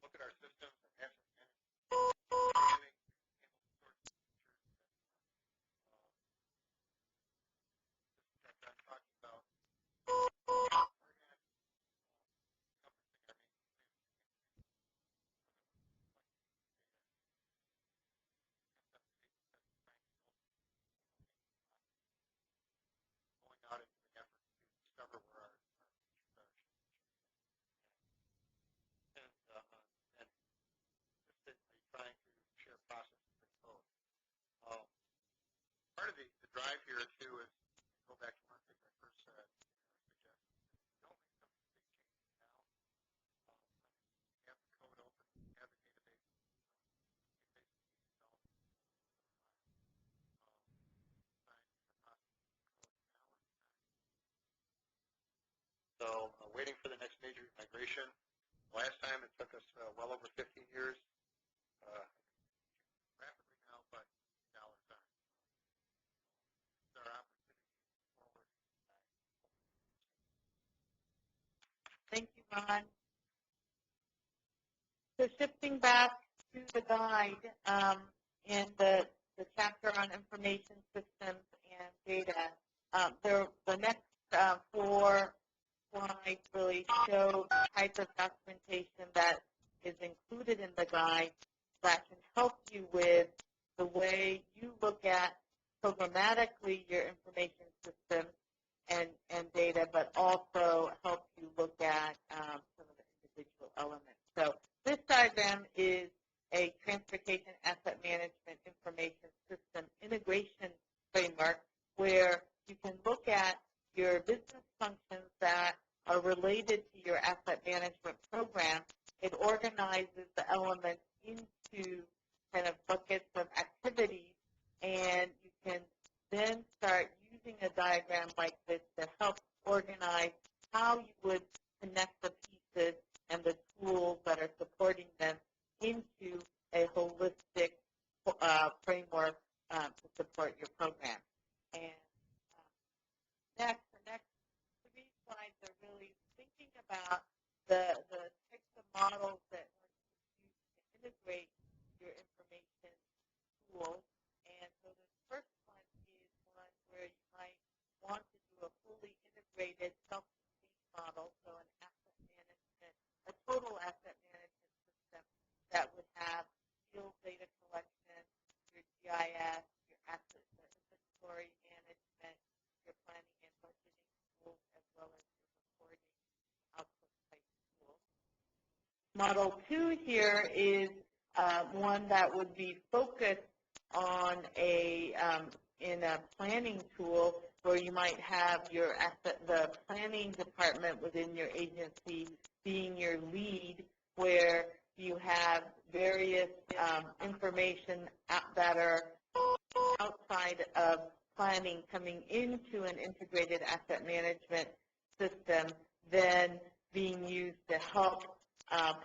F: look at our systems and asset management. I'm talking about going out into the effort to discover where our features are and consistently trying to share processes and code. Part of the drive here too is go back to one thing I first said. Suggested don't make some big changes now. Have the code open, have the database. So waiting for the next major migration. Last time it took us well over 15 years. Rapidly now, but now it's time. It's our opportunity forward.
B: Thank you, Ron. So shifting back to the guide in the chapter on information systems and data, the next 4 slides really show the type of documentation that is included in the guide that can help you with the way you look at programmatically your information systems and data, but also help you look at some of the individual elements. So this diagram is a transportation asset management information system integration framework where you can look at your business functions that are related to your asset management program. It organizes the elements into kind of buckets of activities, and you can then start using using a diagram like this to help organize how you would connect the pieces and the tools that are supporting them into a holistic framework to support your program. And the next three slides are really thinking about the types of models that one can use to integrate your information tools. And so the first one is one where you might want to do a fully integrated self-contained model, so an asset management, a total asset management system that would have field data collection, your GIS, your asset inventory management, your planning and budgeting tools, as well as your reporting output type tools. Model 2 here is one that would be focused on in a planning tool where you might have your the planning department within your agency being your lead, where you have various information that are outside of planning coming into an integrated asset management system, then being used to help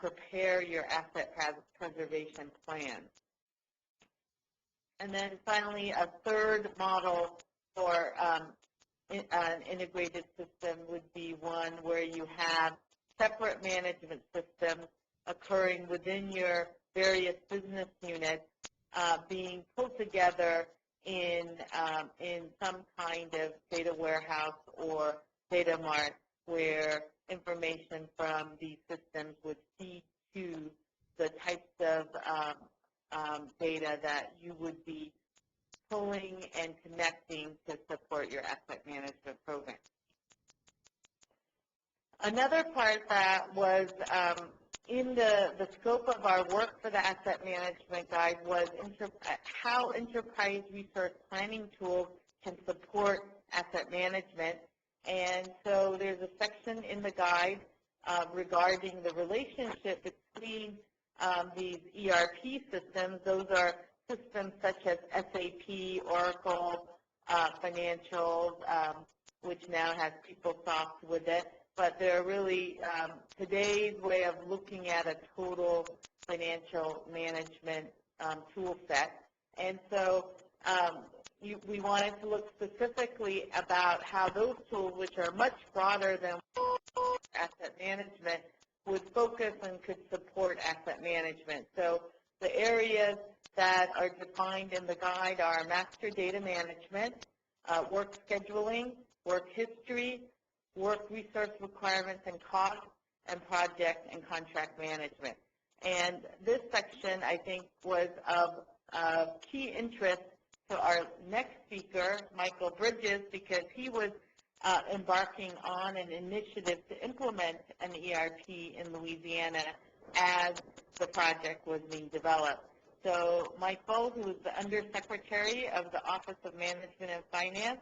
B: prepare your asset preservation plan. And then finally, a third model for an integrated system would be one where you have separate management systems occurring within your various business units being pulled together in some kind of data warehouse or data mart where information from these systems would feed to the types of data that you would be pulling and connecting to support your asset management program. Another part that was in the scope of our work for the Asset Management Guide was how enterprise resource planning tools can support asset management. And so there's a section in the guide regarding the relationship between these ERP systems. Those are systems such as SAP, Oracle, Financials, which now has PeopleSoft with it. But they're really today's way of looking at a total financial management tool set. And so we wanted to look specifically about how those tools, which are much broader than asset management, would focus and could support asset management. So the areas that are defined in the guide are master data management, work scheduling, work history, work resource requirements and costs, and project and contract management. And this section, I think, was of key interest to our next speaker, Michael Bridges, because he was embarking on an initiative to implement an ERP in Louisiana as the project was being developed. So Michael, who is the Undersecretary of the Office of Management and Finance,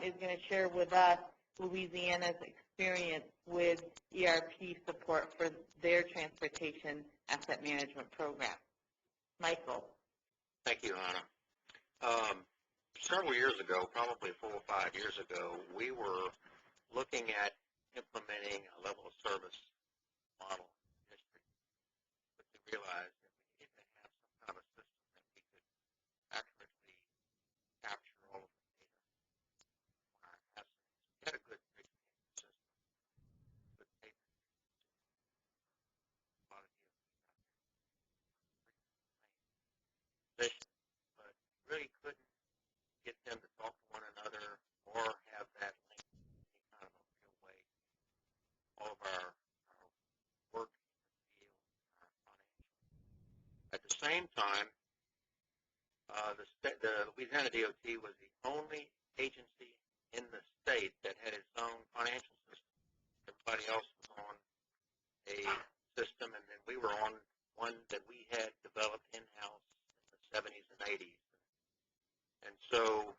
B: is going to share with us Louisiana's experience with ERP support for their transportation asset management program. Michael.
A: Thank you, Anna. Several years ago, probably 4 or 5 years ago, we were looking at implementing a level of service model in history, but we realized that we needed to have some kind of a system that we could accurately capture all of the data on our assets. We had a good fixed payment system, good payment, a lot of deals, but really couldn't get them to talk to one another or have that link in any kind of a real way. All of our work in the field, our financial. At the same time, the Louisiana DOT was the only agency in the state that had its own financial system. Everybody else was on a system, and then we were on one that we had developed in-house in the 70s and 80s. And so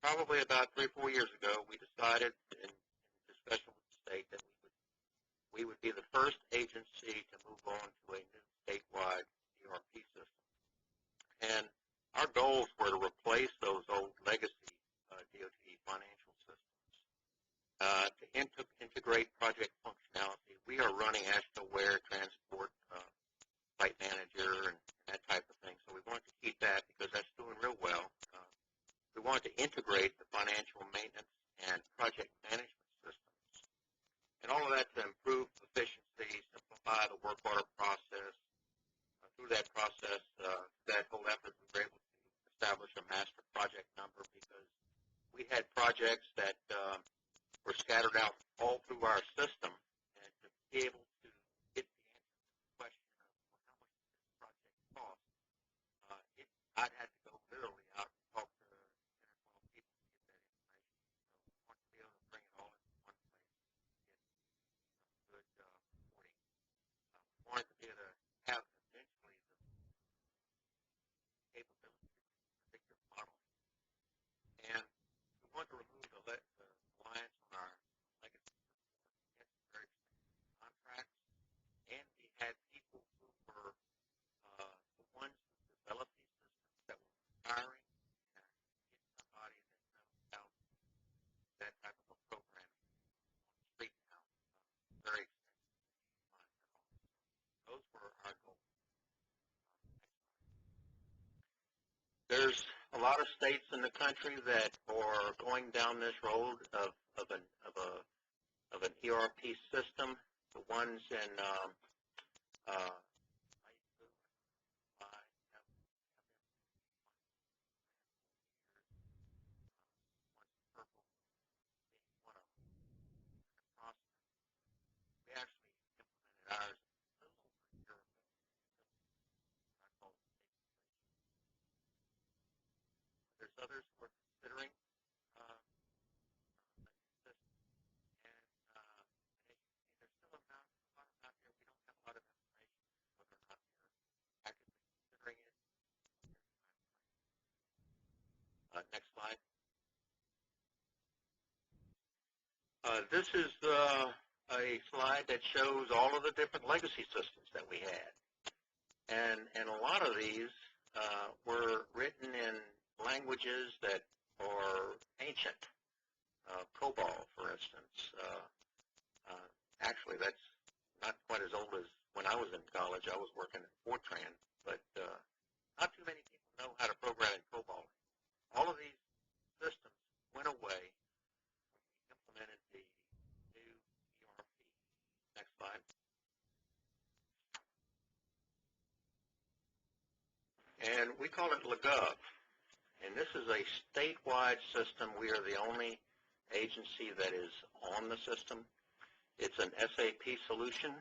A: probably about 3 or 4 years ago, we decided in discussion with the state that we would be the first agency to move on to a new statewide ERP system. And our goals were to replace those old legacy DOT financial systems. To integrate project functionality, we are running AstroWare, Transport, Site Manager, and that type of thing. So we want to keep that because that's doing real well. We want to integrate the financial maintenance and project management systems. And all of that to improve efficiency, simplify the work order process. Through that process, that whole effort, we were able to establish a master project number because we had projects that were scattered out all through our system, and to be able to get the answer to the question of how much does this project cost, I'd had to go literally out and talk to 10 or 12 people to get that information. So we want to be able to bring it all into one place and get some good reporting. We wanted to be able to have eventually the capability to predict your model. And we want to remove the reliance on our legacy system. We had some very expensive contracts, and we had people who were the ones who developed these systems that were retiring, and get somebody that knows how that type of a programming on the street now. Very expensive. Those were our goals. There's a lot of states in the country that are going down this road of an ERP system. The ones in we actually implemented ours a little over a year ago. I call it there's others we're considering that system, and there's still a lot out there. We don't have a lot of information whether or not they're actively considering it. Next slide. This is a slide that shows all of the different legacy systems that we had, and a lot of these were written in languages that are ancient. COBOL, for instance. Actually, that's not quite as old as when I was in college. I was working at Fortran, but not too many people know how to program in COBOL. All of these systems went away when we implemented the new ERP. Next slide. And we call it LeGov. And this is a statewide system. We are the only agency that is on the system. It's an SAP solution,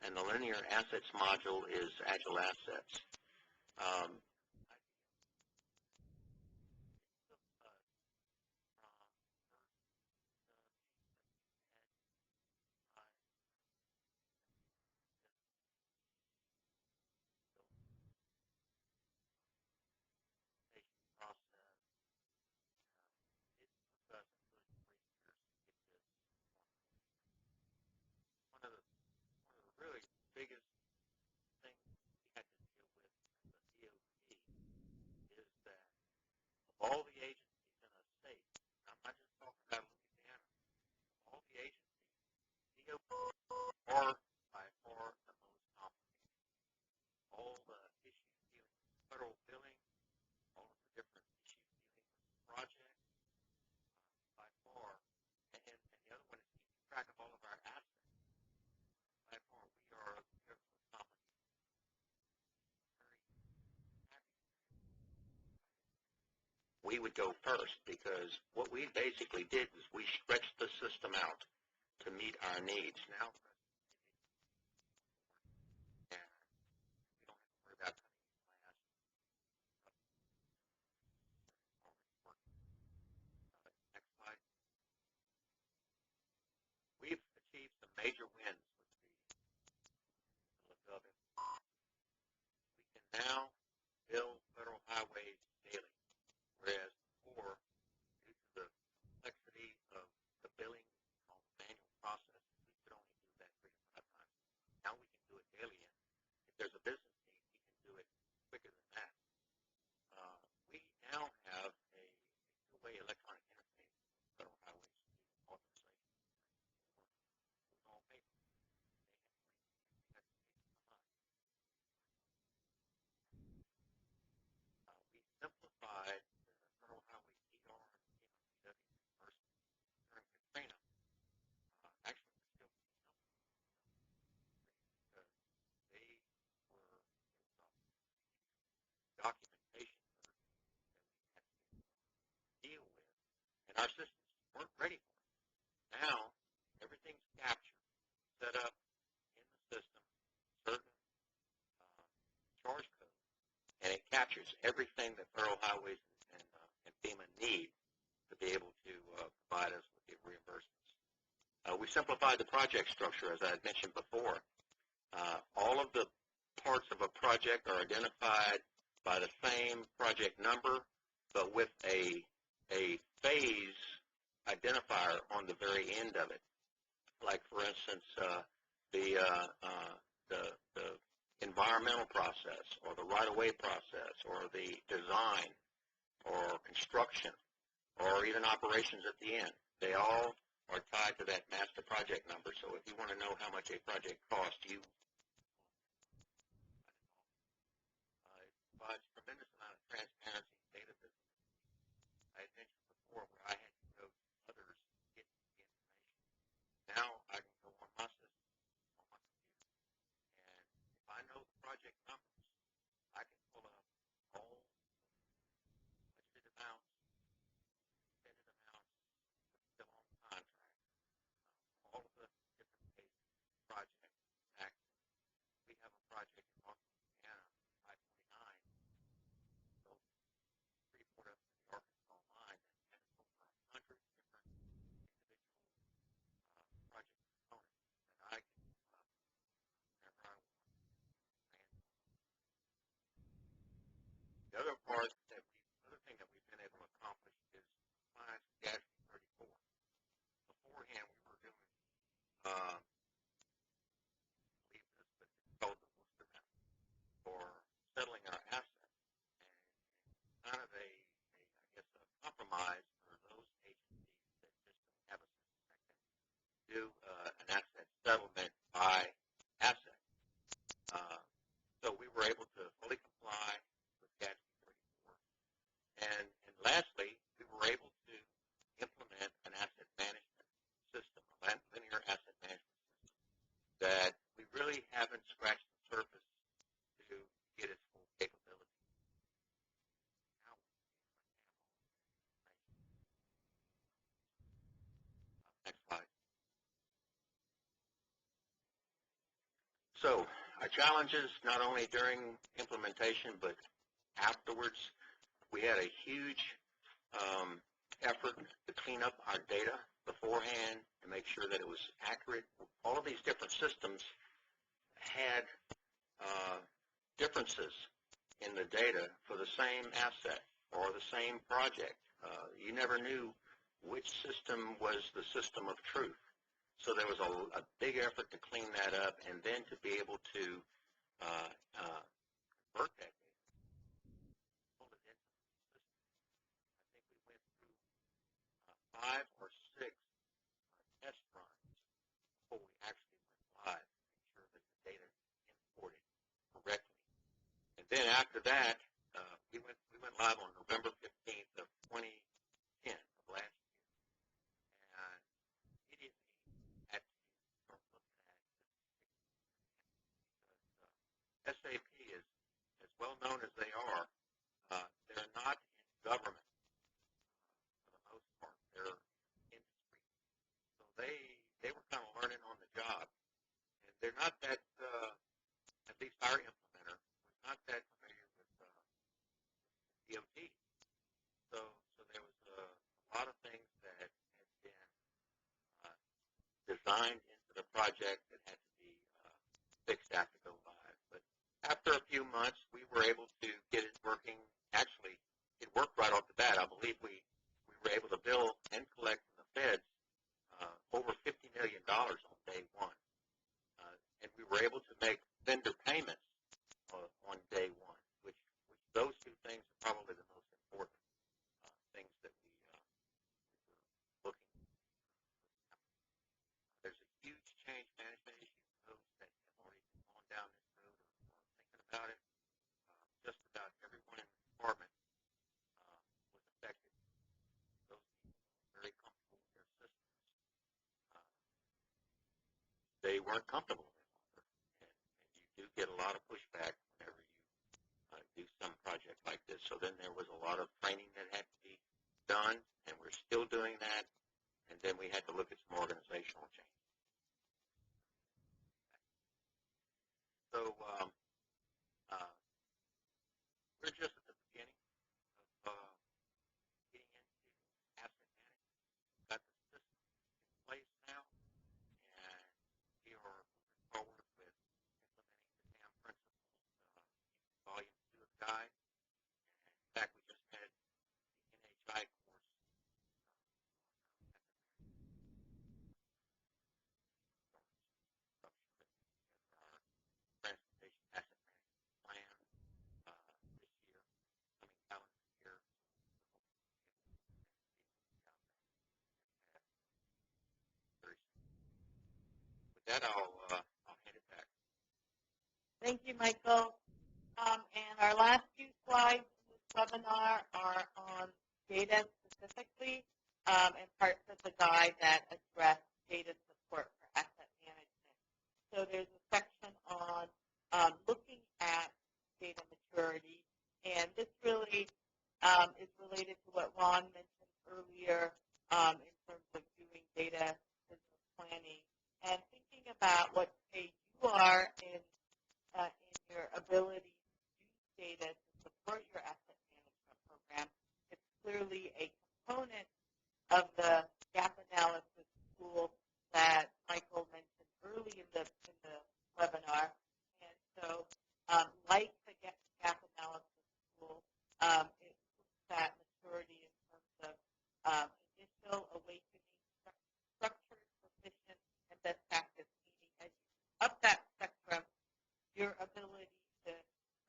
A: and the linear assets module is Agile Assets. Really biggest thing we had to deal with as a DOT is that of all the agencies in a state, I'm not just talking about Louisiana, all the agencies, DOT are by far the most complicated. All the issues dealing with federal billing, all of the different issues dealing with projects, by far, and the other one is keeping track of all of our assets. By far, we are the most complicated. We would go first because what we basically did is we stretched the system out to meet our needs. Now, we don't have to worry about cutting class. Next slide. We've achieved some major wins with the LeGov. We can now build federal highways daily, whereas before, due to the complexity of the billing and all the manual process, we could only do that 3 to 5 times. Now we can do it daily, and if there's a business need, we can do it quicker than that. We now have a two-way electronic interface documentation that we had to deal with, and our systems weren't ready for it. Now, everything's captured, set up in the system, certain charge code, and it captures everything that Federal Highways and FEMA need to be able to provide us with the reimbursements. We simplified the project structure, as I had mentioned before. All of the parts of a project are identified by the same project number, but with a phase identifier on the very end of it. Like, for instance, the environmental process, or the right-of-way process, or the design, or construction, or even operations at the end. They all are tied to that master project number. So if you want to know how much a project costs, it provides a tremendous amount of transparency and data visibility. I had mentioned before where I had to go to others to get the information. Now I can go on my system, on my computer, and if I know the project numbers, I can pull up all budgeted amounts, spending amounts, still on contract, all of the different phases of the project. In fact, we have a project in North Louisiana, 529, so report up to the Arkansas line that has over 100 different individual project components that I can pull up whenever I want. The other thing that we've been able to accomplish is compliance with GASB 34. Beforehand, we were doing, believe this, but it's called the Worcester method for settling our assets. And kind of I guess, a compromise for those agencies that just don't have a system that can do an asset settlement by asset. So we were able to fully comply with GASB 34. And lastly, we were able to implement an asset management system, a linear asset management system, that we really haven't scratched the surface to get its full capability. Now, next slide. So our challenges, not only during implementation, but afterwards, we had a huge effort to clean up our data beforehand and make sure that it was accurate. All of these different systems had differences in the data for the same asset or the same project. You never knew which system was the system of truth. So there was a big effort to clean that up and then to be able to convert that data, pull it into the system. I think we went through 5 or 6 test runs before we actually went live to make sure that the data imported correctly. And then after that, we went live on November 15th of 2010 of last year. And immediately had to start looking at because SAP is, as well known as they are, they're not in government for the most part. They're industry. So they were kind of learning on the job. And they're not that, at least our implementer, was not that familiar with DOT. So there was a lot of things that had been designed into the project that had to be fixed after go live. But after a few months, we were able to get it working. Actually, it worked right off the bat. I believe we were able to bill and collect from the feds over $50 million on day one. And we were able to make vendor payments on day one, which those two things are probably the most important things that we were looking at. There's a huge change management issue for those that have already gone down this road or thinking about it. Just about everyone in the department was affected. Those people were very comfortable with their systems. They weren't comfortable any longer, and you do get a lot of pushback whenever you do some project like this. So then there was a lot of training that had to be done, and we're still doing that. And then we had to look at some organizational change. So we're just at the beginning of getting into asset management. We've got the system in place now, and we are moving forward with implementing the TAM principles in Volume 2 of the guide. In fact, we just had the NHI course our transportation asset management plan this year, coming calendar year. With that, I'll hand it back.
B: Thank you, Michael. And our last few slides in this webinar are on data specifically and parts of the guide that address data support for asset management. So there's a section on looking at data maturity, and this really is related to what Ron mentioned earlier in terms of doing data business planning and thinking about what stage you are in your ability to use data to support your asset management program. It's clearly a component of the gap analysis tool that Michael mentioned early in the webinar. And so, like the gap analysis tool, it looks at maturity in terms of initial awakening, structured, proficient, and best practice, meaning as you up that spectrum, your ability to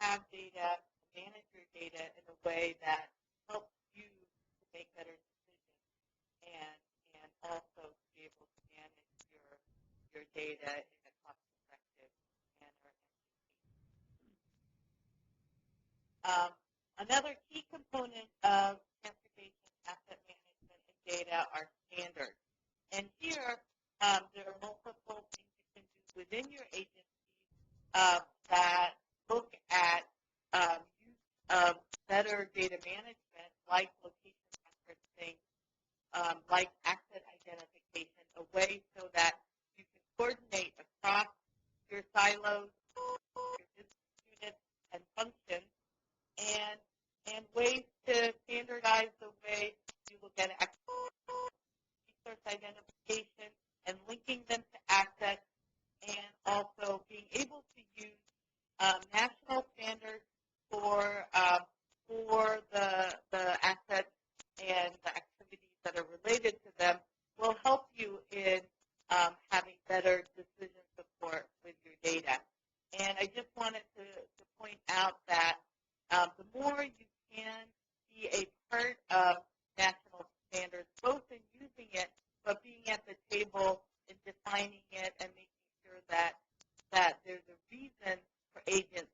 B: have data, manage your data in a way that helps you to make better decisions and also to be able to manage your data in a cost-effective manner. Another key component of transportation asset management and data are standards. And here, there are multiple things you can do within your agency that look at use of better data management, like location referencing, like asset identification, a way so that you can coordinate across your silos, your business units, and functions, and ways to standardize the way you look at resource identification and linking them to assets, and also being able to use national standards for the assets and the activities that are related to them will help you in having better decision support with your data. And I just wanted to point out that the more you can be a part of national standards, both in using it, but being at the table and defining it and making sure that there's a reason for agencies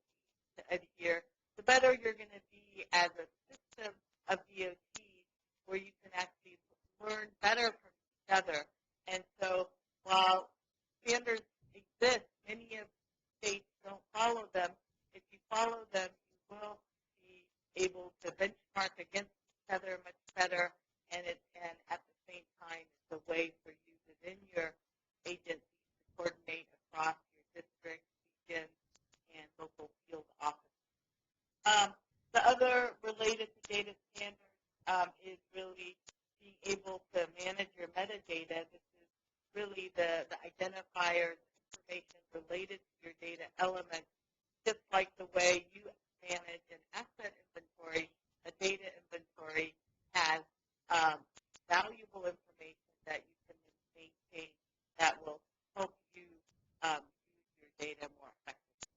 B: to adhere, the better you're going to be as a system of DOTs where you can actually learn better from each other. And so while standards exist, many of the states don't follow them. If you follow them, you will be able to benchmark against each other much better, and at the same time, it's a way for you within your agency to coordinate across your district, region, and local field offices. The other related to data standards is really being able to manage your metadata. This is really the identifiers, information related to your data elements, just like the way you manage an asset inventory. A data inventory has valuable information that you can maintain that will help you use your data more effectively.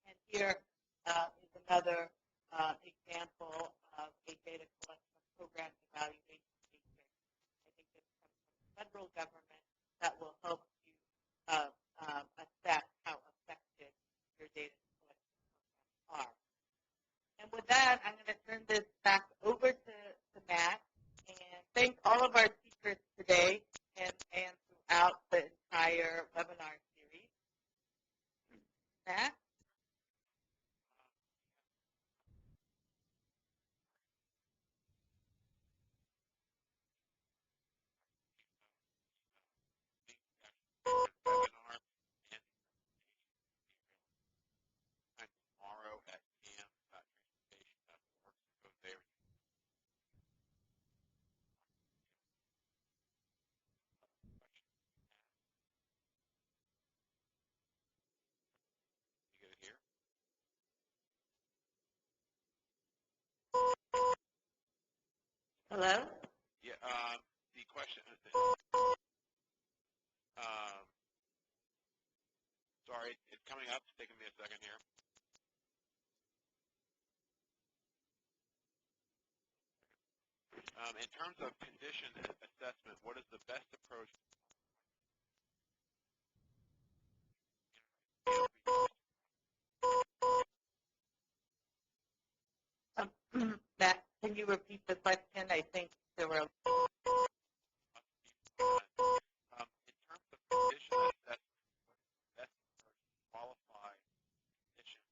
B: And here is another example of a data collection program evaluation matrix. I think this comes from the federal government that will help you assess how effective your data collection programs are. And with that, I'm going to turn this back over to Matt and thank all of our speakers today and throughout the entire webinar series. Matt? Hello?
G: Yeah, the question, sorry, it's coming up. It's taking me a second here. In terms of condition assessment, what is the best approach?
B: Matt, can you repeat the question? I think there were.
G: In terms of condition assessment, best approach to qualify condition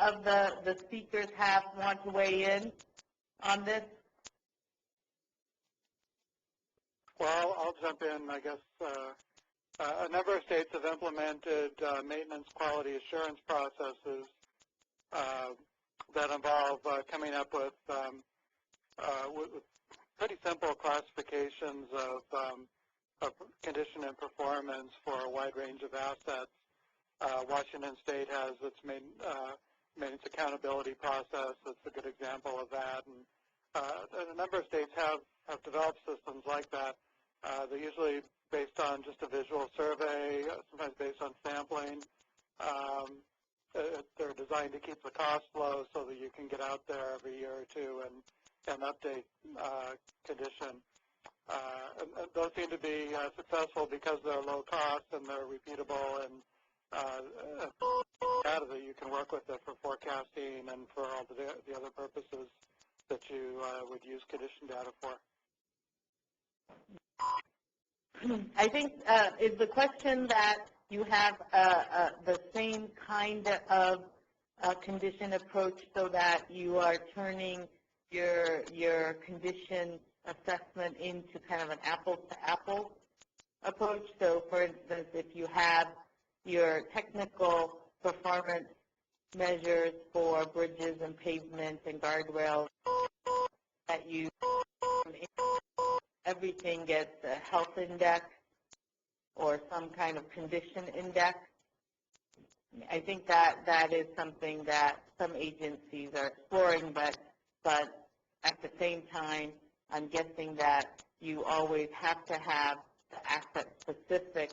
B: Of the speakers want to weigh in on this?
D: Well, I'll jump in. I guess a number of states have implemented maintenance quality assurance processes that involve coming up with pretty simple classifications of condition and performance for a wide range of assets. Washington State has its maintenance accountability process. That's a good example of that. And a number of states have developed systems like that. They're usually based on just a visual survey, sometimes based on sampling. They're designed to keep the cost low so that you can get out there every year or two and update condition. And those seem to be successful because they're low cost and they're repeatable, and data that you can work with it for forecasting and for all the other purposes that you would use condition data for.
B: I think is the question that you have the same kind of condition approach so that you are turning your condition assessment into kind of an apples-to-apples approach. So, for instance, if you have your technical performance measures for bridges and pavements and guardrails, that you everything gets a health index or some kind of condition index. I think that is something that some agencies are exploring, but at the same time, I'm guessing that you always have to have the asset-specific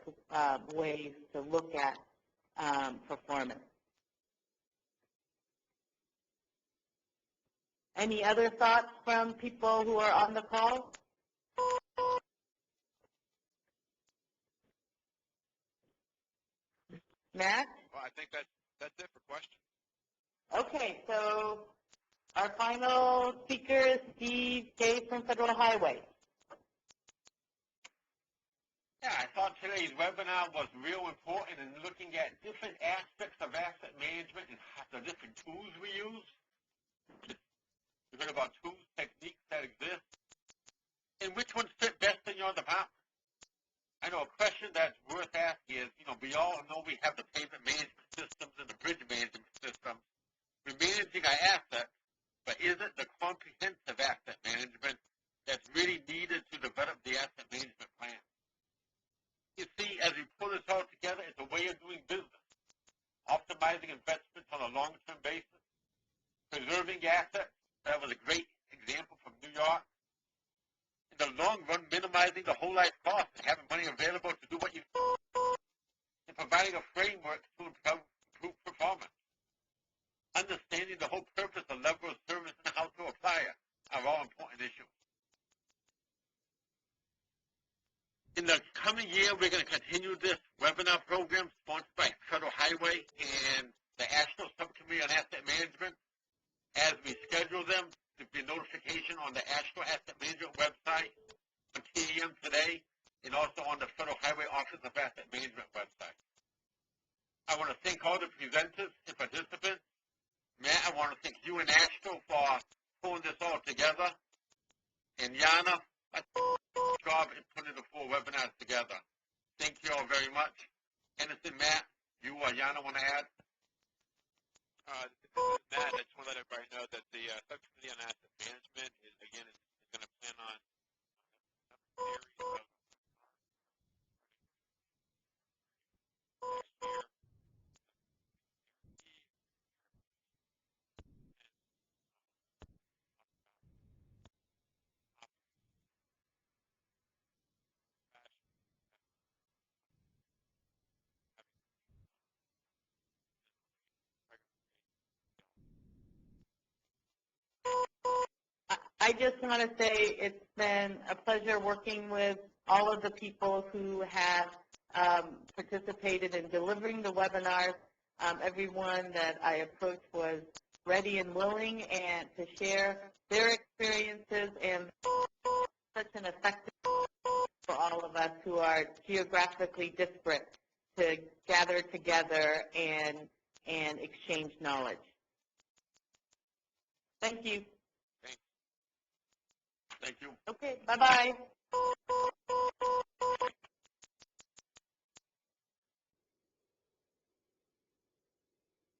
B: ways to look at performance. Any other thoughts from people who are on the call? Matt?
G: Well, I think that's it for questions.
B: Okay, so our final speaker is Steve Gay from Federal Highway.
H: Yeah, I thought today's webinar was real important in looking at different aspects of asset management and the different tools we use. We heard about tools, techniques that exist, and which ones fit best in your department. I know a question that's worth asking is, we all know we have the pavement management systems and the bridge management systems. We're managing our assets, but is it the comprehensive asset management that's really needed to develop the asset management plan? You see, as we pull this all together, it's a way of doing business, optimizing investments on a long-term basis, preserving assets. That was a great example from New York. In the long run, minimizing the whole life cost and having money available to do what you do, and providing a framework to improve performance. Understanding the whole purpose, the level of service, and how to apply it are all important issues. In the coming year, we're going to continue this webinar program sponsored by Federal Highway and the AASHTO Subcommittee on Asset Management. As we schedule them, there'll be a notification on the AASHTO Asset Management website on 10 a.m. today, and also on the Federal Highway Office of Asset Management website. I want to thank all the presenters and participants. Matt, I want to thank you and AASHTO for pulling this all together. And Yana, job in putting the 4 webinars together. Thank you all very much. Anderson, Matt, you or Yana want to add?
G: This is Matt. I just want to let everybody know that the Subcommittee on Asset Management is going to plan on a series of
B: I just want to say it's been a pleasure working with all of the people who have participated in delivering the webinars. Everyone that I approached was ready and willing and to share their experiences, and such an effective for all of us who are geographically disparate to gather together and exchange knowledge. Thank you.
H: Thank you.
B: Okay, bye-bye.